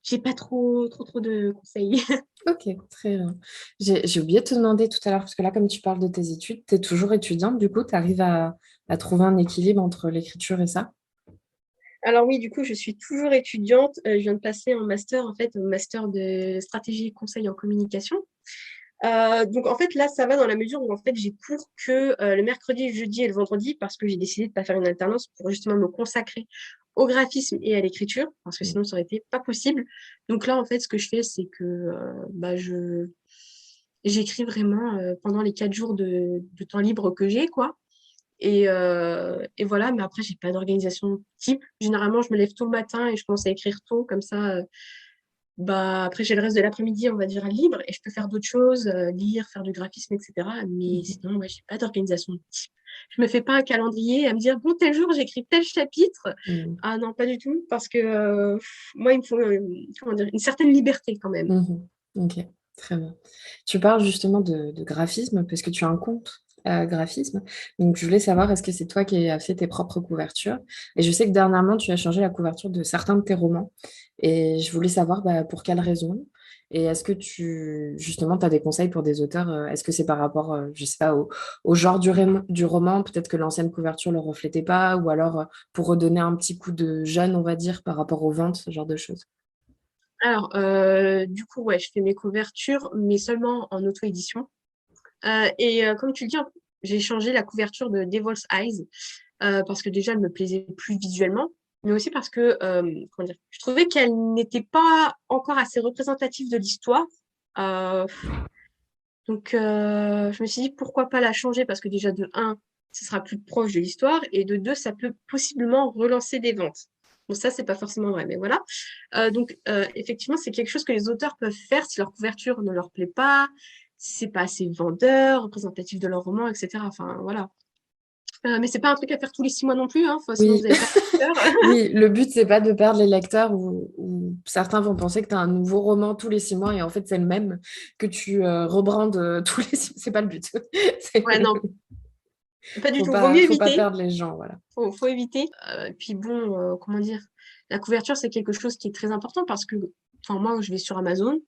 j'ai pas trop de conseils. Ok, très bien. J'ai oublié de te demander tout à l'heure, parce que là, comme tu parles de tes études, tu es toujours étudiante, du coup, tu arrives à trouver un équilibre entre l'écriture et ça? Alors oui, du coup, je suis toujours étudiante. Je viens de passer en master, en fait, au master de stratégie et conseil en communication. Donc en fait là ça va dans la mesure où en fait j'ai cours que le mercredi, le jeudi et le vendredi parce que j'ai décidé de pas faire une alternance pour justement me consacrer au graphisme et à l'écriture parce que Mm. sinon ça aurait été pas possible. Donc là en fait ce que je fais c'est que je j'écris vraiment pendant les 4 jours de temps libre que j'ai quoi. Et voilà, mais après j'ai pas d'organisation type. Généralement je me lève tôt le matin et je commence à écrire tôt comme ça. Après, j'ai le reste de l'après-midi, on va dire, libre et je peux faire d'autres choses, lire, faire du graphisme, etc. Mais Mhm. sinon, ouais, j'ai pas d'organisation type. Je me fais pas un calendrier à me dire, bon, tel jour, j'écris tel chapitre. Mm. Ah non, pas du tout, parce que moi, il me faut comment dire, une certaine liberté quand même. Mhm. Ok, très bien. Tu parles justement de graphisme, parce que tu as un compte graphisme. Donc, je voulais savoir, est-ce que c'est toi qui as fait tes propres couvertures? Et je sais que dernièrement, tu as changé la couverture de certains de tes romans. Et je voulais savoir bah, pour quelles raisons. Et est-ce que justement, tu as des conseils pour des auteurs? Est-ce que c'est par rapport, je sais pas, au genre du roman? Peut-être que l'ancienne couverture ne le reflétait pas, ou alors pour redonner un petit coup de jeune, on va dire, par rapport aux ventes, ce genre de choses. Alors, du coup, ouais, je fais mes couvertures, mais seulement en auto-édition. Comme tu le dis, j'ai changé la couverture de Devil's Eyes parce que déjà, elle me plaisait plus visuellement, mais aussi parce que comment dire, je trouvais qu'elle n'était pas encore assez représentative de l'histoire. Euh, je me suis dit, pourquoi pas la changer parce que déjà, de un, ce sera plus proche de l'histoire, et de deux, ça peut possiblement relancer des ventes. Bon, ça, c'est pas forcément vrai, mais voilà. Effectivement, c'est quelque chose que les auteurs peuvent faire si leur couverture ne leur plaît pas, si c'est pas assez vendeur, représentatif de leur roman, etc. Enfin, voilà. Mais c'est pas un truc à faire tous les 6 mois non plus, hein, sinon Oui, vous avez pas de lecteurs. oui, le but, c'est pas de perdre les lecteurs ou certains vont penser que tu as un nouveau roman tous les 6 mois et en fait, c'est le même que tu rebrandes tous les 6 mois. C'est pas le but. Ouais, non, pas du tout. Vaut mieux Faut pas éviter. perdre les gens, voilà. Faut éviter. Puis bon, comment dire, la couverture, c'est quelque chose qui est très important parce que, enfin, moi, je vais sur Amazon,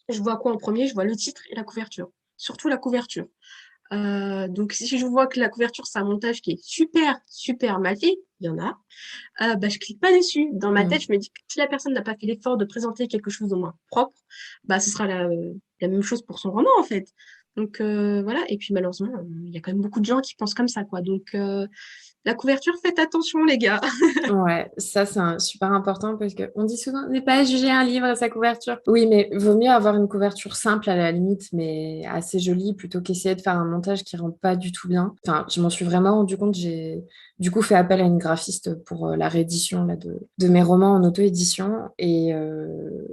je vois quoi en premier? Je vois le titre et la couverture. Surtout la couverture. Donc, si je vois que la couverture, c'est un montage qui est super, super mal fait, il y en a, bah, je clique pas dessus. Dans ma tête, Mm. je me dis que si la personne n'a pas fait l'effort de présenter quelque chose au moins propre, bah, ce sera la même chose pour son roman, en fait. Donc, voilà. Et puis, malheureusement, il y a quand même beaucoup de gens qui pensent comme ça, quoi. Donc, la couverture, faites attention, les gars. Ouais, ça c'est super important parce qu'on dit souvent ne pas juger un livre à sa couverture. Oui, mais vaut mieux avoir une couverture simple à la limite, mais assez jolie plutôt qu'essayer de faire un montage qui rend pas du tout bien. Enfin, je m'en suis vraiment rendu compte. J'ai du coup fait appel à une graphiste pour la réédition là, de mes romans en auto-édition et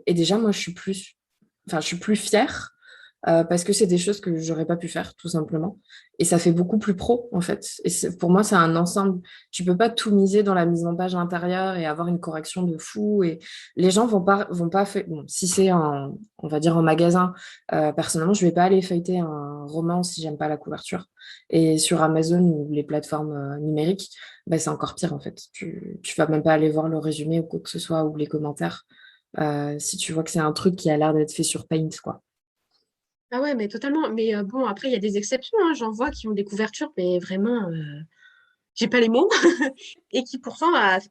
déjà moi je suis plus fière parce que c'est des choses que j'aurais pas pu faire, tout simplement. Et ça fait beaucoup plus pro, en fait. Et pour moi, c'est un ensemble. Tu peux pas tout miser dans la mise en page intérieure et avoir une correction de fou. Et les gens vont pas faire. Bon, si c'est on va dire en magasin, personnellement, je vais pas aller feuilleter un roman si j'aime pas la couverture. Et sur Amazon ou les plateformes numériques, bah, c'est encore pire, en fait. Tu vas même pas aller voir le résumé ou quoi que ce soit ou les commentaires si tu vois que c'est un truc qui a l'air d'être fait sur Paint, quoi. Ah ouais, mais totalement. Mais bon, après, il y a des exceptions, hein. J'en vois qui ont des couvertures, mais vraiment, j'ai pas les mots. Et qui pourtant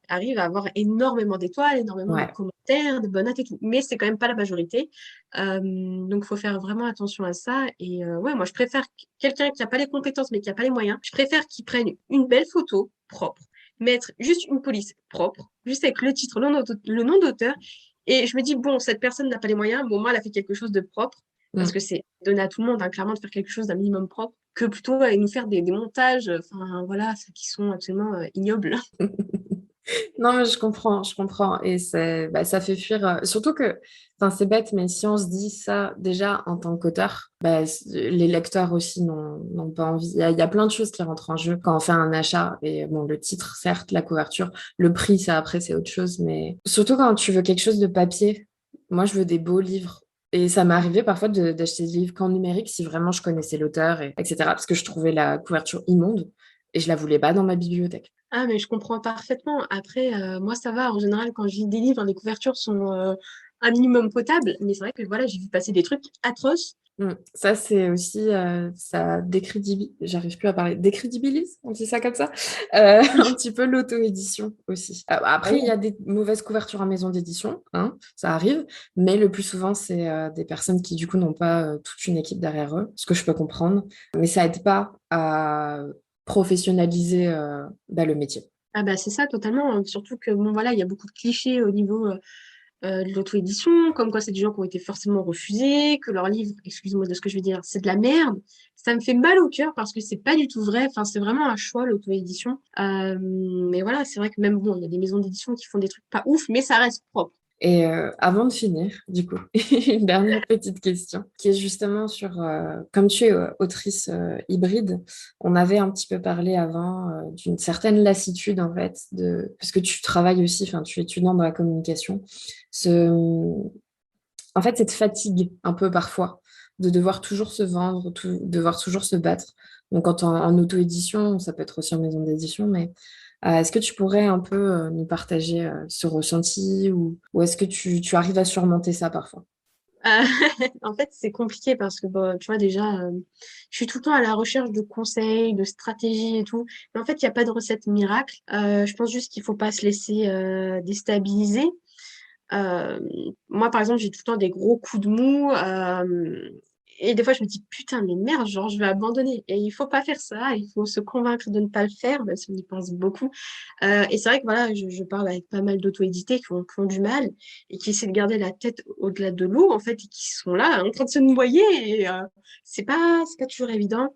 arrivent à avoir énormément d'étoiles, énormément de Ouais. commentaires, de bonnes notes et tout. Mais c'est quand même pas la majorité. Donc, il faut faire vraiment attention à ça. Et ouais, moi, je préfère quelqu'un qui n'a pas les compétences, mais qui n'a pas les moyens. Je préfère qu'il prenne une belle photo propre, mettre juste une police propre, juste avec le titre, le nom d'auteur. Et je me dis, bon, cette personne n'a pas les moyens, bon, moi, elle a fait quelque chose de propre, parce Mm. que c'est donné à tout le monde, hein, clairement, de faire quelque chose d'un minimum propre, que plutôt nous faire des montages, enfin, voilà, qui sont absolument ignobles. Non, mais je comprends, je comprends. Et ça fait fuir. Surtout que, enfin, c'est bête, mais si on se dit ça déjà en tant qu'auteur, bah, les lecteurs aussi n'ont pas envie. Il y a plein de choses qui rentrent en jeu quand on fait un achat. Et bon, le titre, certes, la couverture, le prix, ça après, c'est autre chose. Mais surtout quand tu veux quelque chose de papier, moi, je veux des beaux livres. Et ça m'est arrivé parfois d'acheter des livres qu'en numérique si vraiment je connaissais l'auteur, etc. Parce que je trouvais la couverture immonde et je la voulais pas dans ma bibliothèque. Ah, mais je comprends parfaitement. Après, moi, ça va. En général, quand je lis des livres, les couvertures sont un minimum potables. Mais c'est vrai que voilà, j'ai vu passer des trucs atroces. Ça, c'est aussi, ça décrédibilise, j'arrive plus à parler, décrédibilise, on dit ça comme ça, un petit peu l'auto-édition aussi. Ah Après, il y oui. a des mauvaises couvertures en maison d'édition, hein, ça arrive, mais le plus souvent, c'est des personnes qui, du coup, n'ont pas toute une équipe derrière eux, ce que je peux comprendre, mais ça aide pas à professionnaliser bah, le métier. Ah bah c'est ça totalement. Surtout que bon voilà, il y a beaucoup de clichés au niveau de l'auto-édition, comme quoi c'est des gens qui ont été forcément refusés, que leur livre, excuse-moi de ce que je vais dire, c'est de la merde. Ça me fait mal au cœur parce que c'est pas du tout vrai. Enfin, c'est vraiment un choix, l'auto-édition. Mais voilà, c'est vrai que même bon, il y a des maisons d'édition qui font des trucs pas ouf, mais ça reste propre. Et avant de finir, du coup, une dernière petite question qui est justement sur, comme tu es autrice hybride, on avait un petit peu parlé avant d'une certaine lassitude en fait, parce que tu travailles aussi, enfin tu es étudiant dans la communication, ce, en fait cette fatigue un peu parfois de devoir toujours se vendre, devoir toujours se battre. Donc en auto-édition, ça peut être aussi en maison d'édition, mais est-ce que tu pourrais un peu nous partager ce ressenti ou est-ce que tu arrives à surmonter ça parfois? Euh, En fait, c'est compliqué parce que, bon, tu vois, déjà, je suis tout le temps à la recherche de conseils, de stratégies et tout. Mais en fait, il n'y a pas de recette miracle. Je pense juste qu'il faut pas se laisser déstabiliser. Euh, Moi, par exemple, j'ai tout le temps des gros coups de mou. Et des fois, je me dis, putain, mais merde, genre, je vais abandonner. Et il faut pas faire ça. Il faut se convaincre de ne pas le faire, même si on y pense beaucoup. Et c'est vrai que voilà, je parle avec pas mal d'auto-édités qui ont du mal et qui essaient de garder la tête au-delà de l'eau, en fait, et qui sont là en train de se noyer. Et c'est pas toujours évident.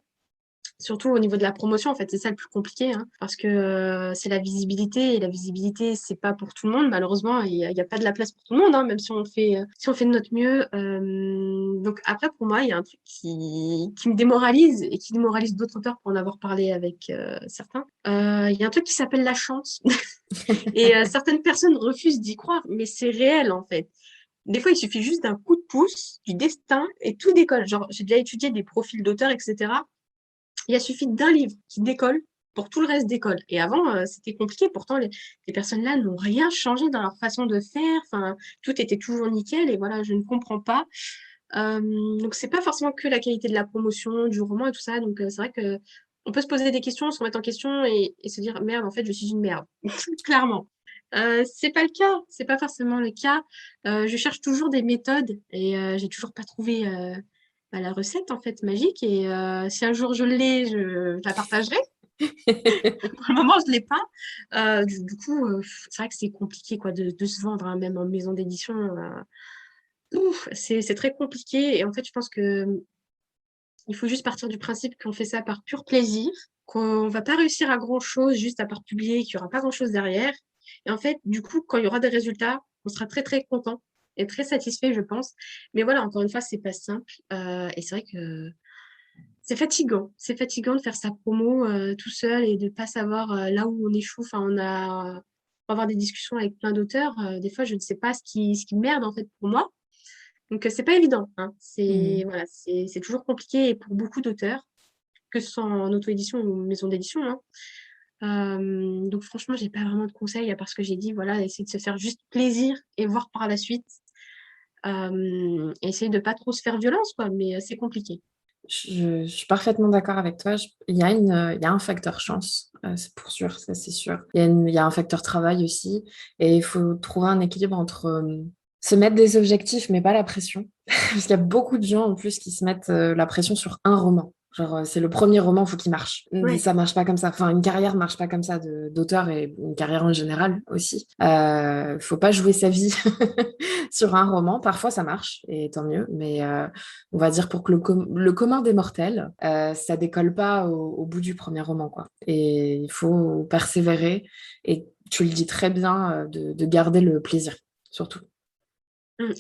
Surtout au niveau de la promotion, en fait, c'est ça le plus compliqué, hein, parce que c'est la visibilité, et la visibilité, c'est pas pour tout le monde, malheureusement, il y a pas de la place pour tout le monde, hein, même si on fait de notre mieux. Donc après, pour moi, il y a un truc qui me démoralise et qui démoralise d'autres auteurs pour en avoir parlé avec certains. Il y a un truc qui s'appelle la chance. Et certaines personnes refusent d'y croire, mais c'est réel, en fait. Des fois, il suffit juste d'un coup de pouce, du destin, et tout décolle. Genre, j'ai déjà étudié des profils d'auteurs, etc. Il a suffi d'un livre qui décolle pour tout le reste décolle. Et avant, c'était compliqué. Pourtant, les personnes-là n'ont rien changé dans leur façon de faire. Enfin, tout était toujours nickel. Et voilà, je ne comprends pas. Donc, c'est pas forcément que la qualité de la promotion, du roman et tout ça. Donc, c'est vrai que on peut se poser des questions, se remettre en question et se dire, merde, en fait, je suis une merde. Clairement. C'est pas le cas, c'est pas forcément le cas. Je cherche toujours des méthodes et j'ai toujours pas trouvé la recette en fait magique. Et si un jour je l'ai, je la partagerai. Pour le moment, je l'ai pas. Du coup, c'est vrai que c'est compliqué quoi de se vendre, hein, même en maison d'édition. C'est très compliqué. Et en fait, je pense que il faut juste partir du principe qu'on fait ça par pur plaisir, qu'on va pas réussir à grand-chose juste à part publier, qu'il y aura pas grand-chose derrière. Et en fait, du coup, quand il y aura des résultats, on sera très très content et très satisfait, je pense. Mais voilà, encore une fois, c'est pas simple. Et c'est vrai que c'est fatigant. C'est fatigant de faire sa promo tout seul et de pas savoir là où on échoue. Enfin, on va avoir des discussions avec plein d'auteurs. Des fois, je ne sais pas ce qui merde en fait pour moi. Donc, c'est pas évident, hein. C'est Mm. voilà, c'est toujours compliqué et pour beaucoup d'auteurs, que ce soit en auto-édition ou maison d'édition, hein. Donc, franchement, j'ai pas vraiment de conseils à part ce que j'ai dit. Voilà, essayer de se faire juste plaisir et voir par la suite. Essayer de pas trop se faire violence, quoi, mais c'est compliqué. Je suis parfaitement d'accord avec toi. Il y a un facteur chance, c'est pour sûr, ça c'est sûr. Il y a un facteur travail aussi. Et il faut trouver un équilibre entre se mettre des objectifs, mais pas la pression. Parce qu'il y a beaucoup de gens en plus qui se mettent la pression sur un roman. Genre, c'est le premier roman, il faut qu'il marche. Ouais. Ça marche pas comme ça. Enfin, une carrière marche pas comme ça d'auteur et une carrière en général aussi. Faut pas jouer sa vie sur un roman. Parfois, ça marche et tant mieux. Mais on va dire pour que le commun des mortels, ça décolle pas au bout du premier roman, quoi. Et il faut persévérer. Et tu le dis très bien, de garder le plaisir, surtout.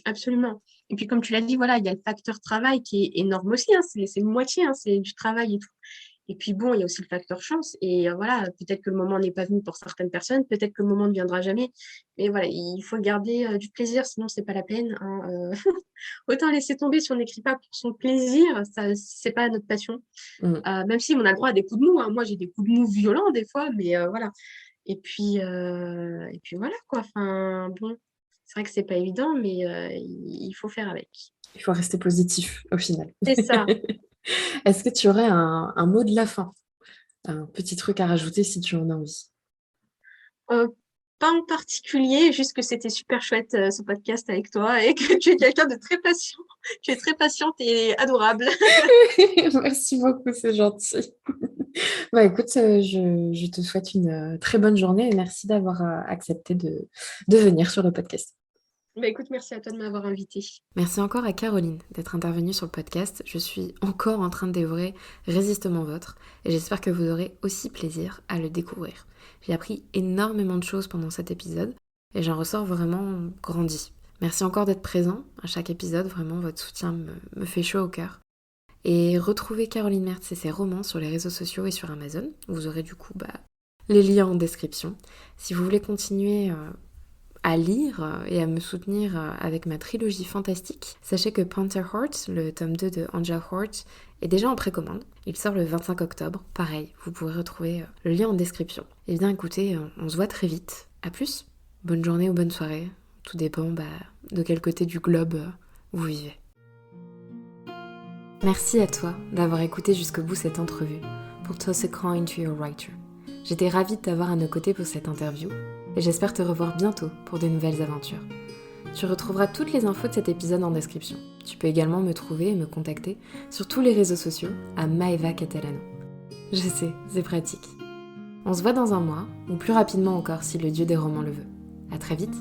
Absolument. Et puis, comme tu l'as dit, voilà, il y a le facteur travail qui est énorme aussi, hein. C'est une moitié, hein, c'est du travail et tout. Et puis, bon, il y a aussi le facteur chance. Et voilà, peut-être que le moment n'est pas venu pour certaines personnes, peut-être que le moment ne viendra jamais. Mais voilà, il faut garder du plaisir, sinon, c'est pas la peine, hein. Autant laisser tomber si on n'écrit pas pour son plaisir, ça, c'est pas notre passion. Mm. Même si on a le droit à des coups de mou, hein. Moi, j'ai des coups de mou violents des fois, mais voilà. Et puis voilà, quoi. Enfin, bon, c'est vrai que c'est pas évident, mais il faut faire avec. Il faut rester positif au final. C'est ça. Est-ce que tu aurais un mot de la fin? Un petit truc à rajouter si tu en as envie. Euh, Pas en particulier, juste que c'était super chouette ce podcast avec toi et que tu es quelqu'un de très patient. Tu es très patiente et adorable. Merci beaucoup, c'est gentil. Bah, écoute, je te souhaite une très bonne journée et merci d'avoir accepté de venir sur le podcast. Bah écoute, merci à toi de m'avoir invitée. Merci encore à Caroline d'être intervenue sur le podcast. Je suis encore en train de dévorer Résistement Votre et j'espère que vous aurez aussi plaisir à le découvrir. J'ai appris énormément de choses pendant cet épisode et j'en ressors vraiment grandi. Merci encore d'être présent à chaque épisode, vraiment votre soutien me fait chaud au cœur. Et retrouvez Caroline Mertz et ses romans sur les réseaux sociaux et sur Amazon. Vous aurez du coup les liens en description. Si vous voulez continuer à lire et à me soutenir avec ma trilogie fantastique, sachez que Panther Heart, le tome 2 de Angel Heart, est déjà en précommande. Il sort le 25 octobre. Pareil, vous pourrez retrouver le lien en description. Et bien écoutez, on se voit très vite. À plus. Bonne journée ou bonne soirée. Tout dépend de quel côté du globe vous vivez. Merci à toi d'avoir écouté jusqu'au bout cette entrevue pour Toss a Coin to Your Writer. J'étais ravie de t'avoir à nos côtés pour cette interview et j'espère te revoir bientôt pour de nouvelles aventures. Tu retrouveras toutes les infos de cet épisode en description. Tu peux également me trouver et me contacter sur tous les réseaux sociaux à Maeva Catalano. Je sais, c'est pratique. On se voit dans un mois, ou plus rapidement encore si le dieu des romans le veut. À très vite.